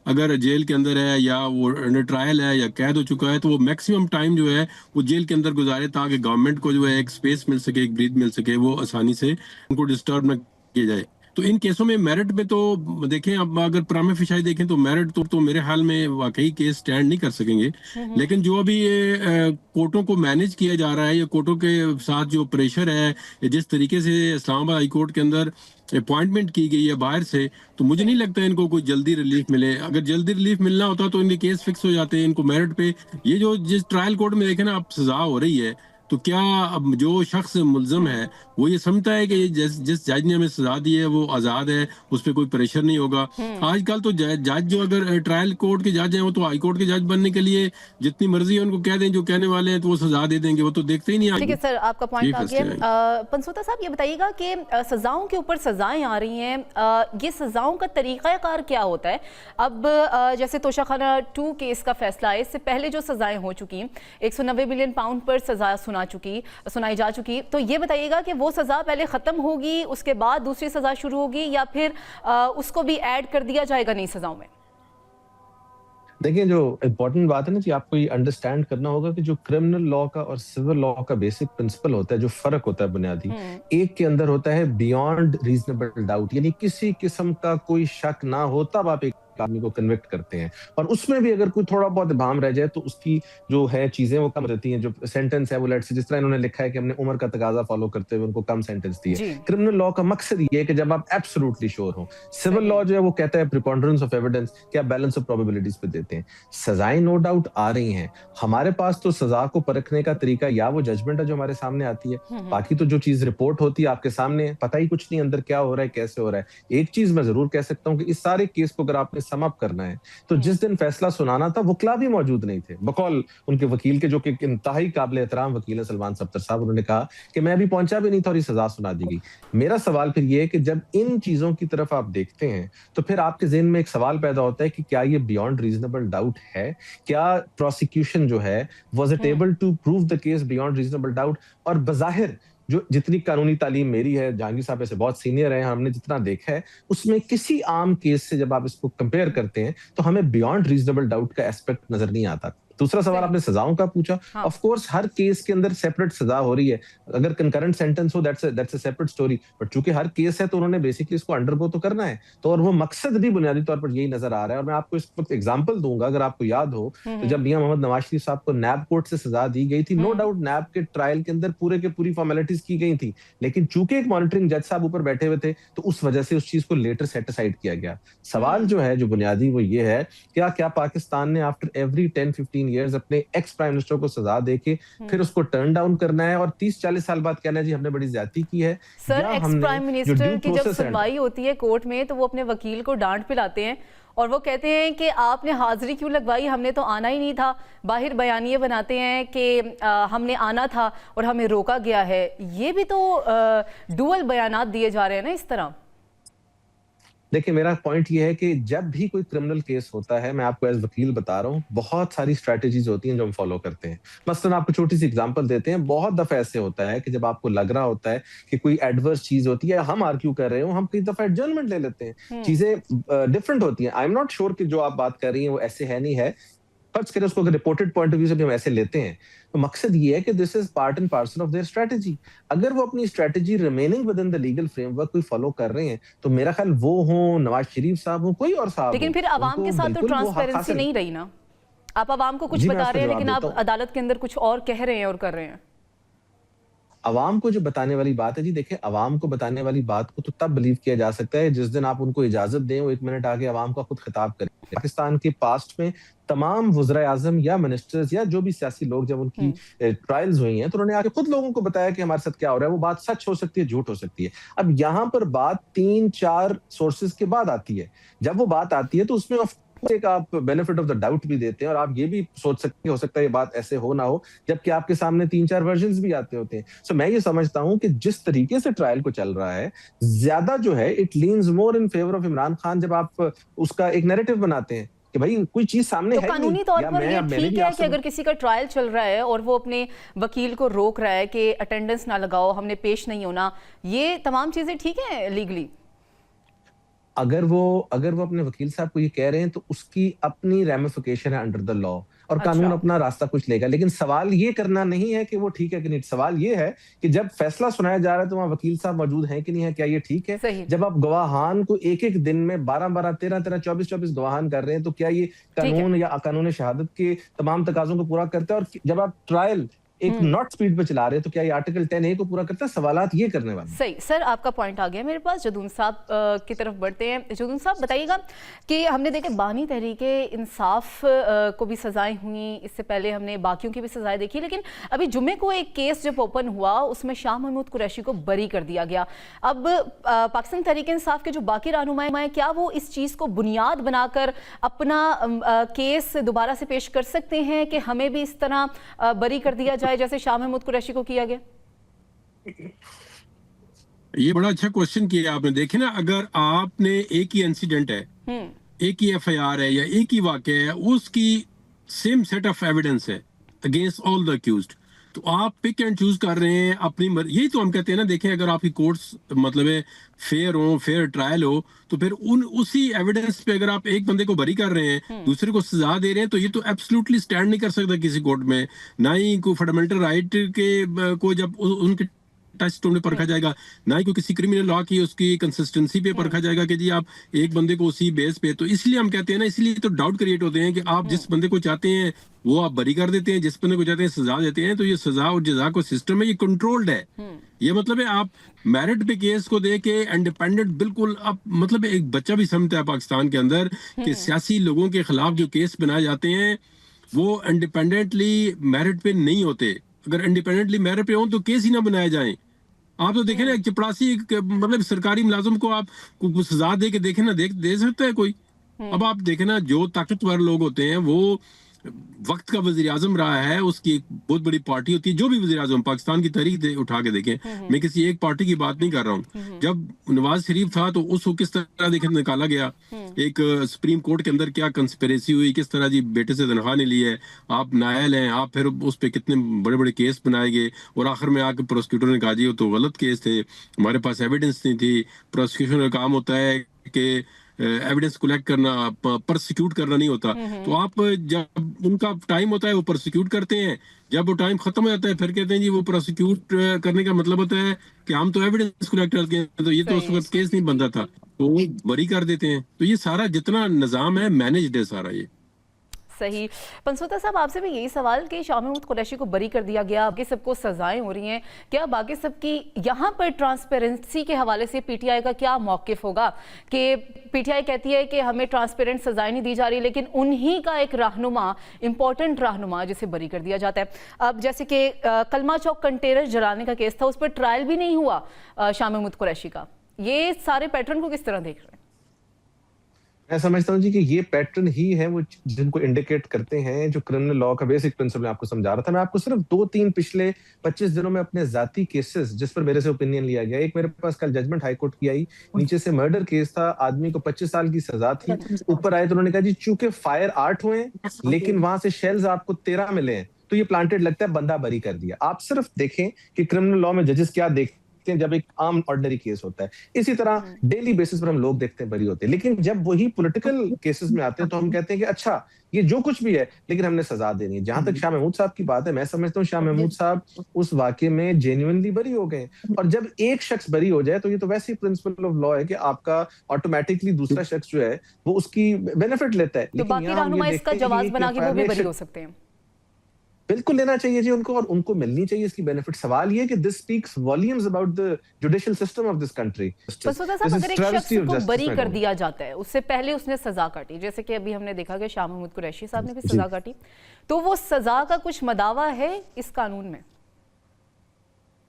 अगर जेल के अंदर है या वो अंडर ट्रायल है या कैद हो चुका है तो वो मैक्सिमम टाइम जो है वो जेल के अंदर गुजारे ताकि गवर्नमेंट को जो है एक स्पेस मिल सके, एक ब्रीथ मिल सके, वो आसानी से उनको डिस्टर्ब न किया जाए। तो इन केसों में मेरिट में तो देखें, अब अगर प्राइमा फेसाई देखें तो मेरिट तो मेरे ख्याल में वाकई केस स्टैंड नहीं कर सकेंगे। लेकिन जो अभी ये कोर्टों को मैनेज किया जा रहा है या कोर्टों के साथ जो प्रेशर है, जिस तरीके से इस्लामाबाद हाई कोर्ट के अंदर अपॉइंटमेंट की गई है बाहर से, तो मुझे नहीं लगता इनको कोई जल्दी रिलीफ मिले। अगर जल्दी रिलीफ मिलना होता तो इनके केस फिक्स हो जाते हैं। इनको मेरिट पे ये जो जिस ट्रायल कोर्ट में देखे ना अब सजा हो रही है, तो क्या अब जो शख्स मुल्ज़म है वो ये समझता है कि जिस जज ने हमें सजा दी है वो आज़ाद है, उस पर कोई प्रेशर नहीं होगा। आजकल तो जज जो अगर ट्रायल कोर्ट के जज हैं वो तो हाई कोर्ट के जज बनने के लिए जितनी मर्जी है उनको कह दें जो कहने वाले हैं तो वो सजा दे देंगे, वो तो देखते ही नहीं। ठीक है सर, आपका पॉइंट आ गया। पंसोता साहब ये बताइएगा कि सजाओं के ऊपर सजाएं आ रही हैं, ये सजाओं का तरीक़ाकार क्या होता है? अब जैसे तोशाखाना 2 केस का फैसला है, इससे पहले जो सजाएं हो चुकी 190 मिलियन पाउंड पर सजा सुनाई जा चुकी, तो ये बताइएगा कि वो सजा पहले खत्म होगी उसके बाद दूसरी सजा शुरू होगी या फिर उसको भी ऐड कर दिया जाएगा नई सजाओं में? देखिए, जो इम्पोर्टेंट बात है ना जी, आपको ये अंडरस्टैंड करना होगा कि जो क्रिमिनल लॉ का और सिविल लॉ का बेसिक प्रिंसिपल होता है, जो फर्क होता है बुनियादी, एक के अंदर होता है बियॉन्ड रीजनेबल डाउट, यानी किसी किस्म का कोई शक ना हो तब आप एक आदमी को कन्विक्ट करते हैं, और उसमें भी अगर कोई थोड़ा बहुत इबाम रह जाए तो उसकी जो है चीजें वो कम रहती हैं। जो सेंटेंस है वो लेट्स से जिस तरह इन्होंने लिखा है कि हमने उम्र का तकाजा फॉलो करते हुए उनको कम सेंटेंस दी है। क्रिमिनल लॉ का मकसद ये है कि जब आप एब्सोल्युटली श्योर हो। सिविल लॉ जो है वो कहता है प्रिपॉन्डरेंस ऑफ एविडेंस, कि आप बैलेंस ऑफ प्रोबेबिलिटीज पे देते हैं। सजाएं नो डाउट आ रही हैं, हमारे पास तो सजा को परखने का तरीका या वो जजमेंट है जो हमारे सामने आती है, बाकी तो जो चीज रिपोर्ट होती है आपके सामने पता ही कुछ नहीं अंदर क्या हो रहा है कैसे हो रहा है। एक चीज मैं जरूर कह सकता हूँ कि इस सारे केस को अगर आपने सम अप करना है, तो जिस दिन फैसला सुनाना था वकला भी मौजूद नहीं थे। बकौल उनके वकील के, जो कि इंतहाई काबिल एहतराम वकील है सलमान सफ्तर साहब, उन्होंने कहा कि मैं अभी पहुंचा भी नहीं था और ये सजा सुना दी गई। मेरा सवाल फिर ये है कि जब इन चीजों की तरफ आप देखते हैं तो फिर आपके ज़हन में एक सवाल पैदा होता है कि क्या ये बियॉन्ड रीजनेबल डाउट है? क्या प्रोसिक्यूशन जो है was it able to prove the case beyond reasonable doubt? और बज़ाहिर जो जितनी कानूनी तालीम मेरी है, जहांगीर साहब ऐसे बहुत सीनियर हैं, हमने जितना देखा है उसमें किसी आम केस से जब आप इसको कंपेयर करते हैं तो हमें बियॉन्ड रीजनेबल डाउट का एस्पेक्ट नजर नहीं आता। दूसरा सवाल आपने सजाओं का पूछा। ऑफ कोर्स हर केस के अंदर सेपरेट सजा हो रही है, अगर कंकरेंट सेंटेंस हो that's a separate story, but चूंकि हर केस है तो उन्होंने बेसिकली इसको अंडरगो तो करना है, तो और वो मकसद भी बुनियादी तौर पर यही नजर आ रहा है। और मैं आपको इस वक्त एग्जांपल दूंगा, अगर आपको याद हो तो जब मियां मोहम्मद नवाज शरीफ साहब को नैब कोर्ट से सजा दी गई थी, नो डाउट नैब के ट्रायल के अंदर पूरे के पूरी फॉर्मेलिटीज की गई थी, लेकिन चूंकि एक मॉनिटरिंग जज साहब ऊपर बैठे हुए थे तो उस वजह से उस चीज को लेटर सेट असाइड किया गया। सवाल जो है, जो बुनियादी, वो ये है क्या पाकिस्तान ने आफ्टर एवरी 10-15 ईयर्स अपने प्राइम मिनिस्टर को सजा देके फिर उसको टर्न डाउन करना है और 30-40 साल बाद कहना है जी हमने बड़ी ज्यादती की है? सर, एक्स प्राइम मिनिस्टर की जब सुनवाई होती है कोर्ट में तो वो अपने वकील को डांट पिलाते हैं और वो कहते हैं कि आपने हाजिरी क्यों लगवाई, हमने तो आना ही नहीं था। बाहर बयानिए बनाते हैं कि हमने आना था और हमें रोका गया है। ये भी तो डुअल बयानात दिए जा रहे हैं ना इस तरह। देखिए, मेरा पॉइंट ये है कि जब भी कोई क्रिमिनल केस होता है, मैं आपको एज वकील बता रहा हूँ, बहुत सारी स्ट्रैटेजीज होती हैं जो हम फॉलो करते हैं। मसलन आपको छोटी सी एग्जांपल देते हैं, बहुत दफा ऐसे होता है कि जब आपको लग रहा होता है कि कोई एडवर्स चीज होती है, हम आर्ग्यू कर रहे हो, हम कई दफा एडजर्नमेंट ले लेते हैं, चीजें डिफरेंट होती हैं। आई एम नॉट श्योर कि जो आप बात कर रही हैं वो ऐसे है नहीं है, फर्ज करें उसको रिपोर्टेड पॉइंट ऑफ व्यू से भी हम ऐसे लेते हैं, तो मकसद ये है कि this is part and parcel of their strategy. अगर वो अपनी strategy remaining with in the legal framework कोई फॉलो कर रहे हैं तो मेरा ख्याल वो हो नवाज शरीफ साहब हो, कोई और साहब, लेकिन फिर अवाम के साथ तो ट्रांसपेरेंसी नहीं रही ना। आप अवाम को कुछ बता रहे हैं लेकिन आप अदालत के अंदर कुछ और कह रहे हैं और कर रहे हैं। अवाम को जो बताने वाली बात है, जी देखिए, अवाम को बताने वाली बात को तो तब बिलीव किया जा सकता है जिस दिन आप उनको इजाजत दें वो 1 मिनट आगे अवाम का खुद खिताब करें। पाकिस्तान के पास्ट में तमाम वज़ीर आज़म या मिनिस्टर्स या जो भी सियासी लोग, जब उनकी ट्रायल्स हुई हैं तो उन्होंने आके खुद लोगों को बताया कि हमारे साथ क्या हो रहा है। वो बात सच हो सकती है, झूठ हो सकती है। अब यहाँ पर बात 3-4 सोर्सेज के बाद आती है। जब वो बात आती है तो उसमें एक आप बेनिफिट ऑफ द डाउट भी देते हैं और आप ये भी सोच सकते हो सकता है ये बात ऐसे हो ना हो, जबकि आपके सामने 3-4 वर्जन्स भी आते होते हैं। सो मैं ये समझता हूं कि जिस तरीके से ट्रायल को चल रहा है, ज्यादा जो है it leans more in favour of Imran Khan, जब आप उसका एक नैरेटिव बनाते हैं कि भाई कोई चीज सामने तो है कानूनी तौर पर ये ठीक है कि अगर किसी का ट्रायल चल रहा है और वो अपने वकील को रोक रहा है कि अटेंडेंस ना लगाओ, हमने पेश नहीं होना, ये तमाम चीजें ठीक है लीगली? अगर वो अपने वकील साहब को ये कह रहे हैं तो उसकी अपनी रेमिफिकेशन है अंडर द लॉ और कानून अपना रास्ता कुछ लेगा। लेकिन सवाल ये करना नहीं है कि वो ठीक है कि नहीं, सवाल ये है कि जब फैसला सुनाया जा रहा है तो वहाँ वकील साहब मौजूद हैं कि नहीं है, क्या ये ठीक है? जब आप गवाहान को एक दिन में 12-12, 13-13, 24-24 गवाहान कर रहे हैं तो क्या ये कानून या कानून शहादत के तमाम तकाजों को पूरा करता है? और जब आप ट्रायल एक नॉट स्पीड पे चला रहे हैं तो क्या ये आर्टिकल 10A को पूरा करता है? सवालात ये करने वाले। सही सर, आपका पॉइंट आ गया मेरे पास। जदून साहब की तरफ बढ़ते हैं। जदून साहब बताइएगा कि हमने देखा बानी तहरीके इंसाफ को भी सजाएं हुई, इससे पहले हमने बाकियों की भी सजाएं देखी, लेकिन अभी जुम्मे को एक केस जब ओपन हुआ उसमें शाह महमूद कुरैशी को बरी कर दिया गया। अब पाकिस्तान तहरीक इंसाफ के जो बाकी रहनुमा हैं, क्या वो इस चीज़ को बुनियाद बनाकर अपना केस दोबारा से पेश कर सकते हैं कि हमें भी इस तरह बरी कर दिया जाए जैसे शाह महमूद कुरैशी को किया गया? ये बड़ा अच्छा क्वेश्चन किया आपने। देखे ना, अगर आपने एक ही इंसिडेंट है, एक ही FIR है या एक ही वाक़या है, उसकी सेम सेट ऑफ एविडेंस है अगेंस्ट ऑल द अक्यूज्ड, तो आप पिक एंड चूज कर रहे हैं अपनी यही तो हम कहते हैं ना। देखें, अगर आपकी कोर्ट्स मतलब है फेयर हो, फेयर ट्रायल हो, तो फिर उसी एविडेंस पे अगर आप एक बंदे को बरी कर रहे हैं, दूसरे को सजा दे रहे हैं, तो ये तो एब्सोल्युटली स्टैंड नहीं कर सकता किसी कोर्ट में। ना ही कोई फंडामेंटल राइट के को जब उनके टेस्ट में परखा जाएगा, ना ही कोई किसी क्रिमिनल लॉ की उसकी कंसिस्टेंसी पे परखा जाएगा कि जी आप एक बंदे को उसी बेस पे। तो इसलिए हम कहते हैं ना, इसलिए तो डाउट क्रिएट होते हैं कि आप जिस बंदे को चाहते हैं वो आप बरी कर देते हैं, जिस बंदे को चाहते हैं सजा देते हैं। तो ये सजा और जजा को सिस्टम है, ये कंट्रोल्ड है। ये मतलब है आप मेरिट पे केस को दे के इंडिपेंडेंट बिल्कुल, आप मतलब एक बच्चा भी समझता है पाकिस्तान के अंदर कि सियासी लोगों के खिलाफ जो केस बनाए जाते हैं वो इंडिपेंडेंटली मेरिट पे नहीं होते। अगर इंडिपेंडेंटली मेरिट पे हो तो केस ही ना बनाए जाए। आप तो देखें ना, एक चपरासी मतलब सरकारी मुलाजिम को आप सजा दे के देखें ना, दे सकता है कोई? अब आप देखें ना, जो ताकतवर लोग होते हैं वो वक्त का वजीर आजम रहा है, उसकी एक बहुत बड़ी पार्टी होती है, जो भी वजीर आजम पाकिस्तान की तारीख उठा के देखें, मैं किसी एक पार्टी की बात नहीं कर रहा हूँ। जब नवाज शरीफ था तो उसको किस तरह देखें निकाला गया, एक सुप्रीम कोर्ट के अंदर क्या कंस्पिरेसी हुई, किस तरह जी बेटे से तनख्वाह नहीं ली है, आप नायल हैं, आप फिर उस पर कितने बड़े बड़े केस बनाए गए, और आखिर में आके प्रोसिक्यूटर ने कहा जी वो तो गलत केस थे, हमारे पास एविडेंस नहीं थी। प्रोसिक्यूशन का काम होता है कि एविडेंस कलेक्ट करना, प्रोसिक्यूट करना नहीं होता। तो आप जब उनका टाइम होता है वो प्रोसिक्यूट करते हैं, जब वो टाइम खत्म हो जाता है फिर कहते हैं जी वो प्रोसिक्यूट करने का मतलब होता है कि हम तो एविडेंस कलेक्ट करते हैं, तो ये तो उस वक्त केस नहीं बनता था, तो वो बरी कर देते हैं। तो ये सारा जितना निजाम है मैनेज्ड है सारा ये। सही। पंसोता साहब, आपसे भी यही सवाल कि शाह महमूद कुरैशी को बरी कर दिया गया, बाकी सबको सजाएं हो रही हैं, क्या बाकी सबकी यहाँ पर ट्रांसपेरेंसी के हवाले से पीटीआई का क्या मौकिफ होगा? कि पीटीआई कहती है कि हमें ट्रांसपेरेंट सजाएं नहीं दी जा रही, लेकिन उन्हीं का एक रहनुमा, इंपॉर्टेंट रहनुमा, जिसे बरी कर दिया जाता है। अब जैसे कि कलमा चौक कंटेनर जलाने का केस था, उस पर ट्रायल भी नहीं हुआ शाह महमूद कुरैशी का। ये सारे पैटर्न को किस तरह देख रहे हैं? मैं समझता हूँ जी कि ये पैटर्न ही है वो जिनको इंडिकेट करते हैं जो क्रिमिनल लॉ का बेसिक प्रिंसिपल मैं आपको समझा रहा था। मैं आपको सिर्फ 2-3 पिछले 25 दिनों में अपने जाती केसेस जिस पर मेरे से ओपिनियन लिया गया, एक मेरे पास कल जजमेंट हाई कोर्ट की आई, नीचे से मर्डर केस था, आदमी को 25 साल की सजा थी, ऊपर आए तो उन्होंने कहा जी चूंकि फायर 8 हुए लेकिन वहां से शेल्स आपको 13 मिले हैं तो ये प्लांटेड लगता है, बंदा बरी कर दिया। आप सिर्फ देखें कि क्रिमिनल लॉ में जजेस क्या देखते हैं जब एक आम ऑर्डिनरी केस होता है, इसी तरह डेली बेसिस पर हम लोग देखते हैं बरी होते हैं, लेकिन जब वही पॉलिटिकल केसेस में आते हैं तो हम कहते हैं कि अच्छा ये जो कुछ भी है लेकिन हमने सजा देनी है। जहां तक शाह महमूद साहब की बात है, मैं समझता हूँ शाह महमूद साहब उस वाकये में जेन्युइनली बरी हो गए, और जब एक शख्स बरी हो जाए तो ये तो वैसे ही प्रिंसिपल ऑफ लॉ है कि आपका ऑटोमेटिकली दूसरा शख्स जो है वो उसकी बेनिफिट लेता है। तो बाकी रहनुमा इसका जवाब बना के वो भी बरी हो सकते हैं। बिल्कुल लेना चाहिए जी उनको, और उनको मिलनी चाहिए इसकी बेनिफिट। सवाल ये कि this speaks volumes about the judicial system of this country. Pansota साहब, अगर एक शख्स को बरी कर दिया जाता है, उससे पहले उसने सजा काटी, जैसे कि अभी हमने देखा कि शाह महमूद कुरैशी साहब ने भी सजा काटी, तो वो सजा का कुछ मदावा है इस कानून में?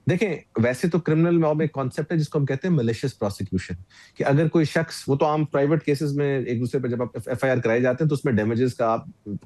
देखें, वैसे तो क्रिमिनल लॉ में एक कॉन्सेप्ट है जिसको हम कहते हैं मैलिशियस प्रोसिक्यूशन, कि अगर कोई शख्स, वो तो आम प्राइवेट केसेस में एक दूसरे पर जब आप एफआईआर कराए जाते हैं तो उसमें डैमेजेस का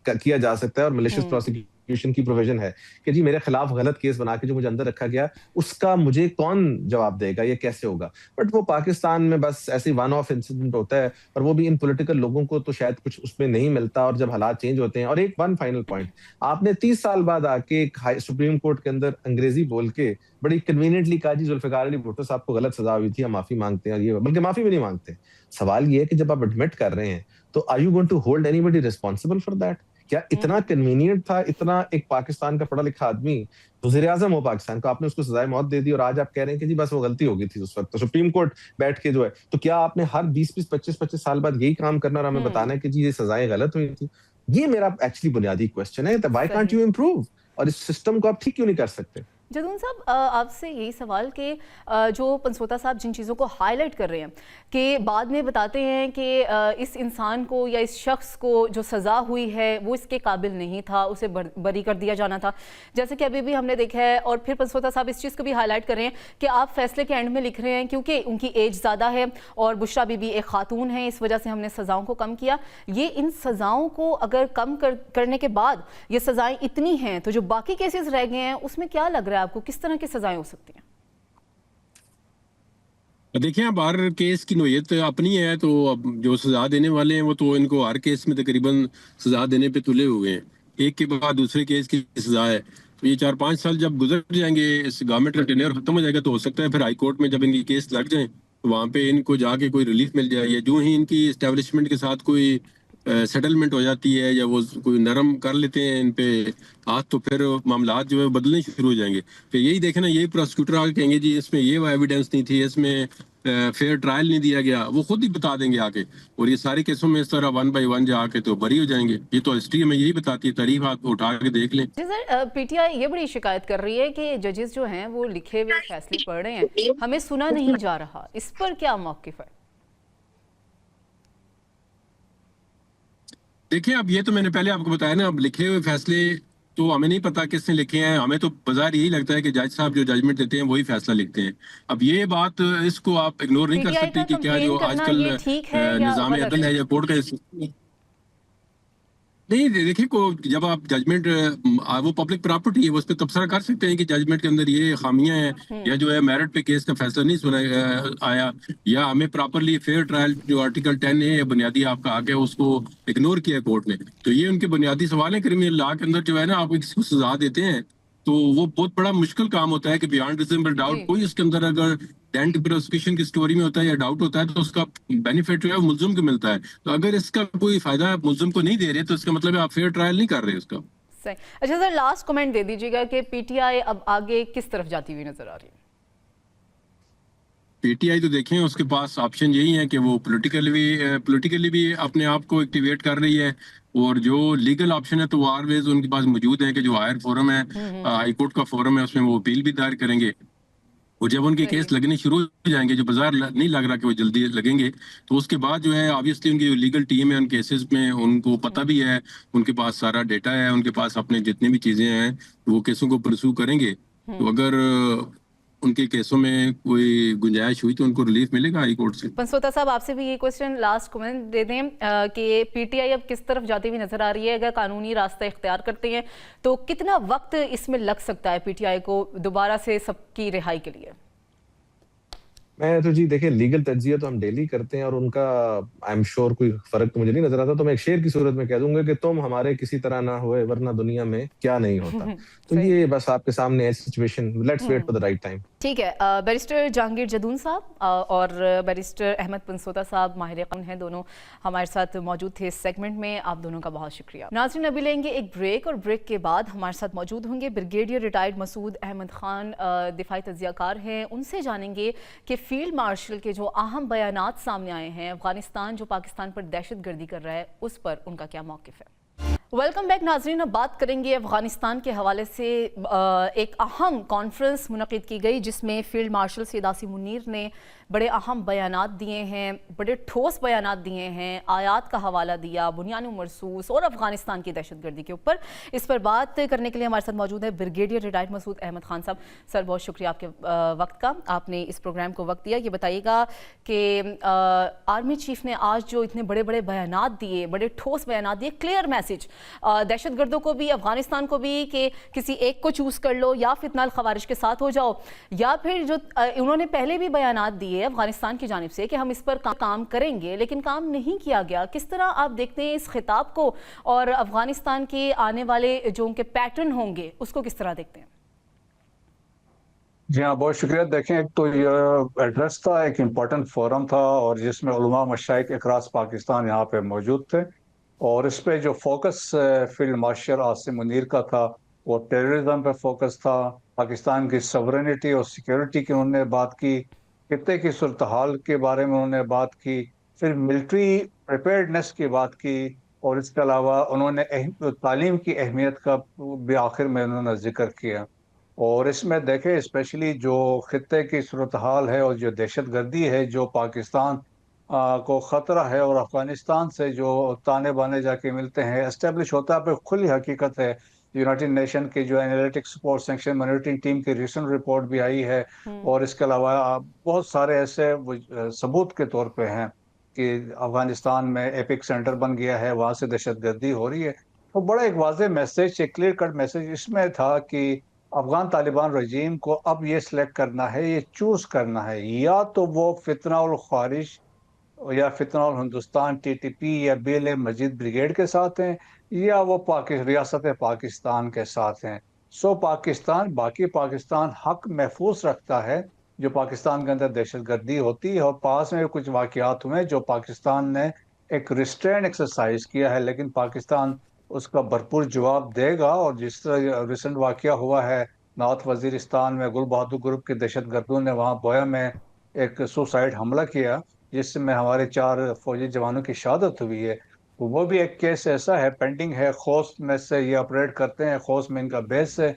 किया जा सकता है, और मैलिशियस प्रोसिक्यूशन की प्रोविजन है कि जी मेरे खिलाफ गलत केस बना के जो मुझे अंदर रखा गया उसका मुझे कौन जवाब देगा, ये कैसे होगा। बट वो पाकिस्तान में बस ऐसे वन ऑफ इंसिडेंट होता है, और वो भी इन पॉलिटिकल लोगों को तो शायद कुछ उसमें नहीं मिलता, और जब हालात चेंज होते हैं। और एक वन फाइनल पॉइंट, आपने 30 साल बाद आके सुप्रीम कोर्ट के अंदर अंग्रेजी बोल के बड़ी कन्वीनियंटली कहा जी जुल्फिकार अली भुट्टो साहब को गलत सजा हुई थी, हम माफी मांगते हैं, और ये बल्कि माफी भी नहीं मांगते। सवाल ये है कि जब आप एडमिट कर रहे हैं तो are you going to hold anybody responsible for that? क्या इतना कन्वीनियंट था, इतना एक पाकिस्तान का पढ़ा लिखा आदमी वज़ीर आज़म हो पाकिस्तान का, आपने उसको सजाए मौत दे दी, और आज आप कह रहे हैं कि जी बस वो गलती हो गई थी उस वक्त, तो सुप्रीम कोर्ट बैठ के जो है, तो क्या आपने हर 20-20, 25-25 साल बाद यही काम करना और हमें बताना है कि जी ये सजाएं गलत हुई थी? ये मेरा एक्चुअली बुनियादी क्वेश्चन है, व्हाई कांट यू इम्प्रूव, और इस सिस्टम को आप ठीक क्यों नहीं कर सकते? जदून साहब, आपसे यही सवाल कि जो पंसोता साहब जिन चीज़ों को हाईलाइट कर रहे हैं कि बाद में बताते हैं कि इस इंसान को या इस शख्स को जो सज़ा हुई है वो इसके काबिल नहीं था, उसे बरी कर दिया जाना था, जैसे कि अभी भी हमने देखा है। और फिर पंसोता साहब इस चीज़ को भी हाईलाइट कर रहे हैं कि आप फैसले के एंड में लिख रहे हैं क्योंकि उनकी एज ज़्यादा है और बुशरा बीबी एक खातून है, इस वजह से हमने सज़ाओं को कम किया। ये इन सज़ाओं को अगर कम करने के बाद ये सज़ाएँ इतनी हैं तो जो बाकी केसेस रह गए हैं उसमें क्या लग रहा है आपको, किस तरह की सजाएं हो सकती हैं? देखिए, अब हर केस की नोयत अपनी है, तो अब जो सजा देने वाले हैं वो तो इनको हर केस में तकरीबन सजा देने पे तुले हुए हैं, एक के बाद दूसरे केस की सजा है। तो ये 4-5 साल जब गुजर जाएंगे, इस गवर्नमेंट का टेन्योर खत्म हो जाएगा, तो हो सकता है फिर हाई कोर्ट में जब इनकी केस लग जाए तो वहाँ पे इनको जाके कोई रिलीफ मिल जाए, या जो ही इनकी एस्टेब्लिशमेंट के साथ कोई सेटलमेंट हो जाती है या वो कोई नरम कर लेते हैं इन पे हाथ, तो फिर मामलात जो है बदलने शुरू हो जाएंगे। फिर यही देखें ना, यही प्रोसिक्यूटर आके कहेंगे जी इसमें ये एविडेंस नहीं थी, इसमें फेयर ट्रायल नहीं दिया गया, वो खुद ही बता देंगे आके, और ये सारे केसों में इस तरह 1 बाय 1 जाके तो बरी हो जाएंगे। ये तो हिस्ट्री हमें यही बताती है, तारीफ आप उठा के देख लें। जी सर, पीटीआई ये बड़ी शिकायत कर रही है कि जजेस जो हैं वो लिखे हुए फैसले पढ़ रहे हैं, हमें सुना नहीं जा रहा, इस पर क्या मौक़िफ़ है? देखिए, अब ये तो मैंने पहले आपको बताया ना, अब लिखे हुए फैसले तो हमें नहीं पता किसने लिखे हैं, हमें तो बाजार यही लगता है कि जज साहब जो जजमेंट देते हैं वही फैसला लिखते हैं। अब ये बात, इसको आप इग्नोर नहीं कर पीटीआई सकते का कि क्या जो कंप्लेन करना आजकल ये ठीक है या निज़ाम गलत अदल है? है या कोर्ट का नहीं, देखिए को जब आप जजमेंट, वो पब्लिक प्रॉपर्टी है, उस पर तबसरा कर सकते हैं कि जजमेंट के अंदर ये खामियां हैं, या जो है मेरिट पे केस का फैसला नहीं सुना आया, या हमें प्रॉपरली फेयर ट्रायल जो आर्टिकल 10 है बुनियादी आपका हक है उसको इग्नोर किया कोर्ट ने। तो ये उनके बुनियादी सवाल है। क्रिमिनल लॉ के अंदर जो है ना, आप किसी को सजा देते हैं तो वो बहुत बड़ा मुश्किल काम होता है कि बियॉन्ड रिजनेबल डाउट जी। कोई इसके अंदर अगर डेंट प्रोसिक्यूशन की स्टोरी में होता है या डाउट होता है तो उसका बेनिफिट जो है वो मुल्जिम को मिलता है। तो अगर इसका कोई फायदा मुल्जिम को नहीं दे रहे तो इसका मतलब है आप फेयर ट्रायल नहीं कर रहे उसका। सही। अच्छा सर, लास्ट कमेंट दे दीजिएगा कि पीटीआई अब आगे किस तरफ जाती हुई नजर आ रही है? पीटीआई तो देखें उसके पास ऑप्शन यही है कि वो पॉलिटिकली भी अपने आप को एक्टिवेट कर रही है, और जो लीगल ऑप्शन है तो वो ऑलवेज उनके पास मौजूद है कि जो हायर फोरम है, हाई कोर्ट का फोरम है, उसमें वो अपील भी दायर करेंगे। और जब उनके सही। केस लगने शुरू हो जाएंगे, जो बाजार नहीं लग रहा कि वो जल्दी लगेंगे, तो उसके बाद जो है ऑब्वियसली उनकी जो लीगल टीम है उन केसेस में उनको पता भी है, उनके पास सारा डेटा है, उनके पास अपने जितनी भी चीजें हैं वो केसों को परस्यू करेंगे। तो अगर उनके केसों में कोई गुंजाइश हुई तो उनको रिलीफ मिलेगा हाई कोर्ट से। पंसोता साहब, आपसे भी ये क्वेश्चन लास्ट कमेंट दे दें कि पीटीआई अब किस तरफ जाती हुई नजर आ रही है? अगर कानूनी रास्ता इख्तियार करते हैं तो कितना वक्त इसमें लग सकता है पीटीआई को दोबारा से सबकी रिहाई के लिए? मैं तो जी देखिए, लीगल तज्जिया तो हम डेली करते हैं और उनका आई एम श्योर कोई फर्क तो मुझे नहीं नजर आता। तो मैं एक शेर की सूरत में कह दूंगा कि तुम हमारे किसी तरह ना हुए वरना दुनिया में क्या नहीं होता। तो सही। ये बस आपके सामने है situation, let's wait for the right time. ठीक है। बैरिस्टर जहांगीर जदून साहब और बैरिस्टर अहमद पंसोता साहब माहिर कानून हैं, दोनों हमारे साथ मौजूद थे इस सेगमेंट में। आप दोनों का बहुत शुक्रिया। नाज़रीन, अभी लेंगे एक ब्रेक और ब्रेक के बाद हमारे साथ मौजूद होंगे ब्रिगेडियर रिटायर्ड मसूद अहमद खान, दिफाई तज्जियाकार हैं। उनसे जानेंगे कि फील्ड मार्शल के जो अहम बयानात सामने आए हैं, अफगानिस्तान जो पाकिस्तान पर दहशतगर्दी कर रहा है उस पर उनका क्या मौक़िफ़ है। वेलकम बैक नाजरीन। अब बात करेंगे अफगानिस्तान के हवाले से। एक अहम कॉन्फ्रेंस मुनक़िद की गई जिसमें फील्ड मार्शल सैयद आसिम मुनीर ने बड़े अहम बयानात दिए हैं, बड़े ठोस बयानात दिए हैं, आयात का हवाला दिया, बुनियान मरसूस और अफगानिस्तान की दहशतगर्दी के ऊपर। इस पर बात करने के लिए हमारे साथ मौजूद है ब्रिगेडियर रिटायर्ड मसूद अहमद खान साहब। सर, बहुत शुक्रिया आपके वक्त का, आपने इस प्रोग्राम को वक्त दिया। ये बताइएगा कि आर्मी चीफ ने आज जो इतने बड़े बड़े बयानात दिए, बड़े ठोस बयानात दिए, क्लियर मैसेज दहशतगर्दों को भी, अफगानिस्तान को भी, कि किसी एक को चूज़ कर लो, या फितनाल खवारिज के साथ हो जाओ, या फिर जो उन्होंने पहले भी बयानात दिए अफगानिस्तान की जानिब से कि हम इस पर काम करेंगे, लेकिन काम नहीं किया गया। किस तरह आप देखते हैं इस खिताब को, और अफगानिस्तान के आने वाले जो उनके पैटर्न होंगे उसको किस तरह देखते हैं? जी हाँ, बहुत शुक्रिया। देखें, एक तो ये एड्रेस था, एक इम्पोर्टेंट फोरम था और जिसमें उलमा मशाइख अक्रॉस पाकिस्तान यहाँ पे मौजूद थे, और इस पे जो focus field marshal Asim Munir का था वो टेररिज्म पे फोकस था, पाकिस्तान की सवरेनिटी और सिक्योरिटी की उन्होंने बात की, खित्ते की सूरत हाल के बारे में उन्होंने बात की, फिर मिलिट्री प्रिपेयर्डनेस की बात की, और इसके अलावा उन्होंने तालीम की अहमियत का भी आखिर में उन्होंने जिक्र किया। और इसमें देखें, स्पेशली जो खित्ते की सूरत हाल है और जो दहशत गर्दी है जो पाकिस्तान को ख़तरा है, और अफगानिस्तान से जो ताने बाने जाके मिलते हैं, एस्टेब्लिश होता है, खुली हकीकत है। यूनाइटेड नेशन की जो analytic support section monitoring team की रिसेंट रिपोर्ट भी आई है, और इसके अलावा बहुत सारे ऐसे सबूत के तौर पे हैं कि अफगानिस्तान में एपिक सेंटर बन गया है, वहाँ से दहशत गर्दी हो रही है। तो बड़ा एक वाज़ेह मैसेज, एक क्लियर कट मैसेज इसमें था कि अफगान तालिबान रजीम को अब ये सिलेक्ट करना है, ये चूज करना है, या तो वो फितना उल ख्वारिज या फितना उल हिंदुस्तान टीटीपी या BLA मजीद ब्रिगेड के साथ हैं, या वो रियासत पाकिस्तान के साथ हैं। सो पाकिस्तान, बाकी पाकिस्तान हक महफूज रखता है जो पाकिस्तान के अंदर दहशतगर्दी होती है, और पास में कुछ वाक़यात हुए जो पाकिस्तान ने एक रिस्ट्रेन एक्सरसाइज किया है, लेकिन पाकिस्तान उसका भरपूर जवाब देगा। और जिस तरह रिसेंट वाकया हुआ है नॉर्थ वजीरिस्तान में, गुल बहादुर ग्रुप के दहशतगर्दों ने वहाँ बोया में एक सुसाइड हमला किया जिसमें हमारे 4 फौजी जवानों की शहादत हुई है, वो भी एक केस ऐसा है, पेंडिंग है। खोस्त में से ये ऑपरेट करते हैं, खोस्त में इनका बेस है।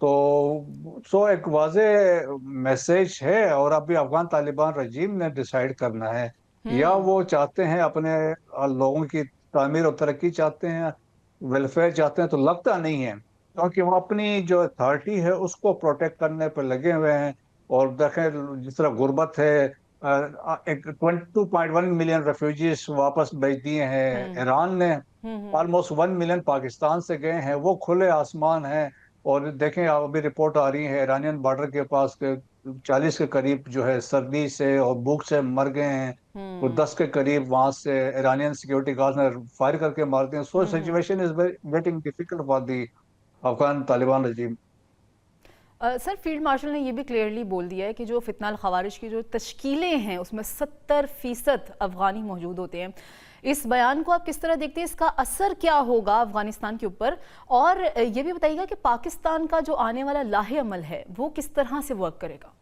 तो एक वाजे मैसेज है, और अभी अफगान तालिबान रजीम ने डिसाइड करना है, या वो चाहते हैं अपने लोगों की तामीर और तरक्की चाहते हैं, वेलफेयर चाहते हैं, तो लगता नहीं है क्योंकि वो अपनी जो अथॉरिटी है उसको प्रोटेक्ट करने पर लगे हुए हैं। और देखें जिस तरह गुर्बत है, एक 22.1 मिलियन रेफ्यूजीज वापस भेज दिए हैं ईरान ने, ऑलमोस्ट 1 मिलियन पाकिस्तान से गए हैं, वो खुले आसमान है। और देखें अभी रिपोर्ट आ रही है ईरानियन बॉर्डर के पास के 40 के करीब जो है सर्दी से और भूख से मर गए हैं, तो 10 के करीब वहां से ईरानियन सिक्योरिटी गार्ड ने फायर करके मार दिए। So situation is getting difficult for the Afghan Taliban regime. Sir, field marshal ने ये भी क्लियरली बोल दिया है कि जो फितना अल खवारिज की जो तश्कीलें हैं उसमें 70% अफगानी मौजूद होते हैं। इस बयान को आप किस तरह देखते हैं? इसका असर क्या होगा अफगानिस्तान के ऊपर? और ये भी बताइएगा कि पाकिस्तान का जो आने वाला लाहे अमल है वो किस तरह से वर्क करेगा?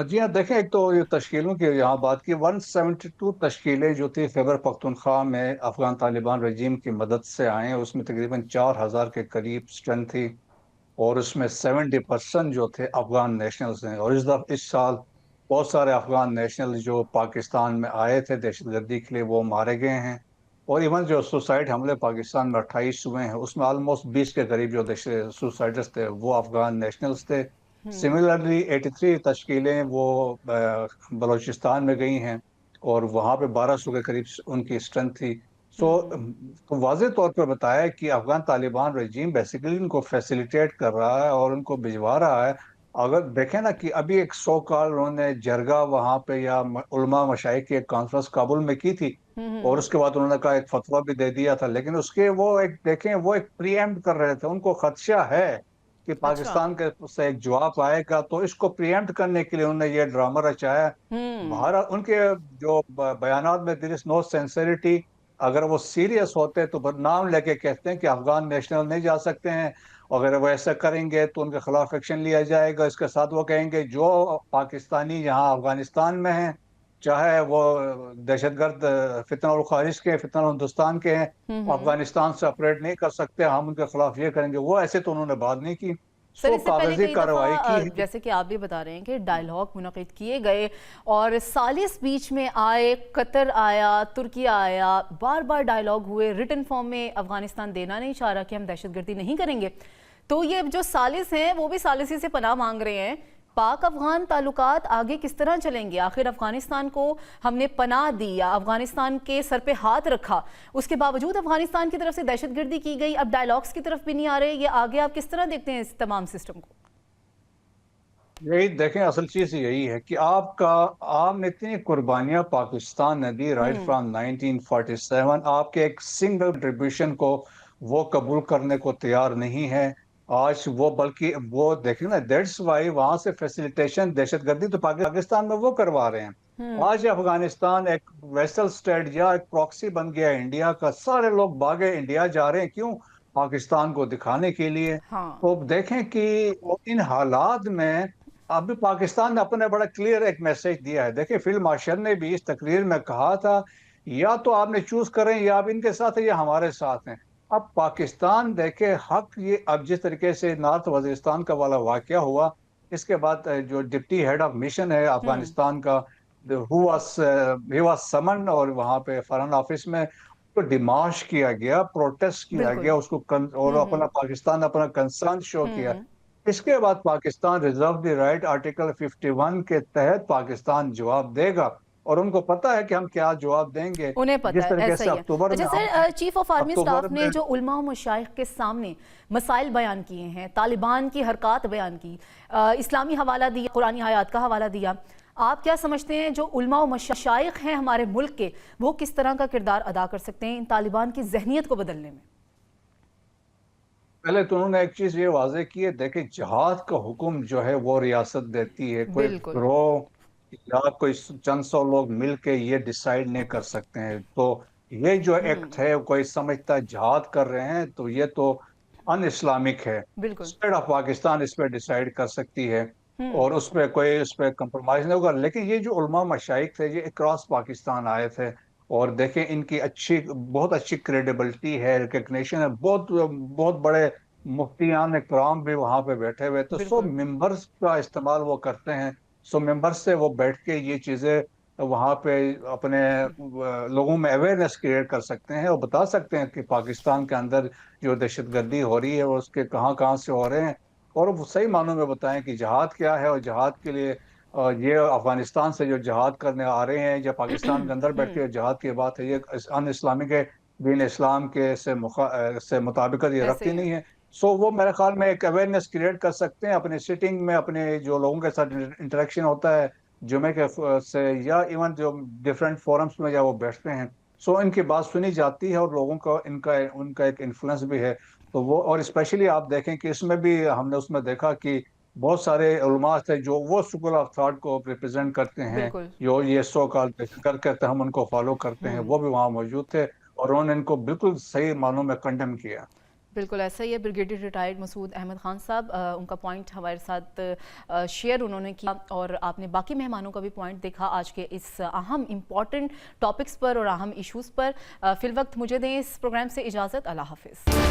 जी हाँ, देखें एक तो ये तश्कीलों की यहाँ बात की, 172 तश्कीलें जो थी खैबर पख्तूनख्वा में अफगान तालिबान रजीम की मदद से आए, उसमें तकरीबन 4000 के करीब स्ट्रेंथ थी, और उसमें 70% जो थे अफगान नेशनल्स हैं। और इस साल बहुत सारे अफगान नेशनल जो पाकिस्तान में आए थे दहशतगर्दी के लिए वो मारे गए हैं। और इवन जो सुसाइड हमले पाकिस्तान में 28 हुए हैं उसमें ऑलमोस्ट 20 के करीब जो सुसाइडर्स थे वो अफगान नेशनल्स थे। सिमिलरली 83 तश्कीलें वो बलूचिस्तान में गई हैं, और वहाँ पे 1200 के करीब उनकी स्ट्रेंथ थी। तो वाज़ेह तौर पर बताया कि अफगान तालिबान रजीम बेसिकली उनको फैसिलिटेट कर रहा है और उनको भिजवा रहा है। अगर देखें ना कि अभी एक 100 कॉल उन्होंने जरगा वहाँ पे या उलमा मशाइख की एक कॉन्फ्रेंस काबुल में की थी, और उसके बाद उन्होंने कहा एक फतवा भी दे दिया था, लेकिन उसके वो एक देखें वो एक प्रीएम्प्ट कर रहे थे। उनको खदशा है कि पाकिस्तान के से एक जवाब आएगा, तो इसको प्रीएम्प्ट करने के लिए उन्होंने ये ड्रामा रचाया। भारत उनके जो बयानात में देयर इज नो सिंसेरिटी। अगर वो सीरियस होते तो नाम लेके कहते हैं कि अफगान नेशनल नहीं जा सकते हैं, अगर वो ऐसा करेंगे तो उनके खिलाफ एक्शन लिया जाएगा। इसके साथ वो कहेंगे जो पाकिस्तानी यहाँ अफगानिस्तान में हैं, चाहे वो दहशतगर्द फितना उल खारिज के फितना हिंदुस्तान के हैं, अफगानिस्तान से ऑपरेट नहीं कर सकते, हम उनके खिलाफ ये करेंगे। वो ऐसे तो उन्होंने बात नहीं की। सर, इससे पहले कई कार्रवाई की, जैसे कि आप भी बता रहे हैं कि डायलॉग मुनक़िद किए गए और सालिस बीच में आए, कतर आया, तुर्की आया, बार बार डायलॉग हुए, रिटन फॉर्म में अफगानिस्तान देना नहीं चाह रहा कि हम दहशतगर्दी नहीं करेंगे। तो ये जो सालिस हैं वो भी सालिसी से पनाह मांग रहे हैं। पाक अफगान ताल्लुकात आगे किस तरह चलेंगे? आखिर अफगानिस्तान को हमने पनाह दी या अफगानिस्तान के सर पे हाथ रखा, उसके बावजूद अफगानिस्तान की तरफ से दहशतगर्दी की गई, अब डायलॉग्स की तरफ भी नहीं आ रहे। ये आगे आप किस तरह देखते हैं इस तमाम सिस्टम को? यही देखें, असल चीज यही है कि आपने इतनी कुर्बानियां पाकिस्तान ने दी राइट फ्रॉम 1947, आपके एक सिंगल कंट्रीब्यूशन को वो कबूल करने को तैयार नहीं है आज वो, बल्कि वो देखें ना, दैट्स वाई वहां से फैसिलिटेशन दहशतगर्दी तो पाकिस्तान में वो करवा रहे हैं। आज अफगानिस्तान एक वेसल स्टेट या एक प्रॉक्सी बन गया है इंडिया का, सारे लोग भागे इंडिया जा रहे हैं, क्यों? पाकिस्तान को दिखाने के लिए। तो देखें कि इन हालात में अभी पाकिस्तान ने अपने बड़ा क्लियर एक मैसेज दिया है। देखिए फील्ड मार्शल ने भी इस तकरीर में कहा था, या तो आपने चूज करें या आप इनके साथ हैं या हमारे साथ हैं। अब पाकिस्तान देखे हक, ये अब जिस तरीके से नॉर्थ वजीरिस्तान का वाला वाकया हुआ, इसके बाद जो डिप्टी हेड ऑफ मिशन है अफगानिस्तान का, ही वाज समन, और वहां पे फॉरेन ऑफिस में तो डिमांड किया गया, प्रोटेस्ट किया गया उसको और अपना पाकिस्तान अपना कंसर्न शो किया। इसके बाद Pakistan reserve the right article 51 के तहत पाकिस्तान जवाब देगा, और उनको पता है कि हम क्या जवाब देंगे। उन्हें पता है, ऐसा ही है। अच्छा sir, chief of army staff ने जो उलमा और मशाइख के सामने मसाइल बयान किए हैं, तालिबान की हरकत बयान की, इस्लामी हवाला दिया, कुरानी आयात का हवाला दिया, आप क्या समझते हैं जो उलमा और मशाइख हैं हमारे मुल्क के, वो किस तरह का किरदार अदा कर सकते हैं इन तालिबान की जहनियत को बदलने में? पहले तो उन्होंने एक चीज ये वाजे की है, देखिए जिहाद का हुक्म जो है वो रियासत देती है, कोई गिरोह या कोई चंद सौ लोग मिलके ये डिसाइड नहीं कर सकते हैं। तो ये जो एक्ट है कोई समझता है जिहाद कर रहे हैं, तो ये तो अन इस्लामिक है। स्टेट ऑफ पाकिस्तान इस पर डिसाइड कर सकती है और उस पर कंप्रोमाइज नहीं होगा। लेकिन ये जो उलमा मशाइख थे ये अक्रॉस पाकिस्तान आए थे, और देखें इनकी बहुत अच्छी क्रेडिबिलिटी है, रिकग्निशन है, बहुत बड़े मुफ्तियान इकराम भी वहां पे बैठे हुए, तो सो मेंबर्स का इस्तेमाल वो करते हैं। सो मेंबर्स से वो बैठ के ये चीजें वहाँ पे अपने लोगों में अवेयरनेस क्रिएट कर सकते हैं और बता सकते हैं कि पाकिस्तान के अंदर जो दहशतगर्दी हो रही है वो उसके कहाँ कहाँ से हो रहे हैं, और वो सही मानों में बताएं कि जहाद क्या है, और जहाद के लिए ये अफगानिस्तान से जो जहाद करने आ रहे हैं या पाकिस्तान के अंदर बैठ के जहाद की बात है, ये अन इस्लामिक है, दीन इस्लाम के से मुताबिकत ये ऐसे रखती ही है। नहीं है। सो वो मेरे ख्याल में एक अवेयरनेस क्रिएट कर सकते हैं अपने सिटिंग में, अपने जो लोगों के साथ इंटरेक्शन होता है जुमे के से, या इवन जो डिफरेंट फोरम्स में जब वो बैठते हैं, सो इनकी बात सुनी जाती है और लोगों का इनका उनका एक इन्फ्लुएंस भी है। तो वो, और स्पेशली आप देखें कि इसमें भी हमने उसमें देखा कि बहुत सारे उलमा थे जो वो स्कूल ऑफ थॉट को रिप्रेजेंट करते हैं, बिल्कुल। जो ये सो कॉल करते हम उनको फॉलो करते हैं, वो भी वहाँ मौजूद थे और उन्होंने इनको बिल्कुल सही मानों में कंडेम किया। बिल्कुल ऐसा ही है। ब्रिगेडियर रिटायर्ड मसूद अहमद खान साहब, उनका पॉइंट हमारे साथ शेयर उन्होंने किया, और आपने बाकी मेहमानों का भी पॉइंट देखा आज के इस अहम इम्पॉर्टेंट टॉपिक्स पर और अहम इश्यूज़ पर। फिलवक्त मुझे दें इस प्रोग्राम से इजाज़त। अल्लाह हाफिज़।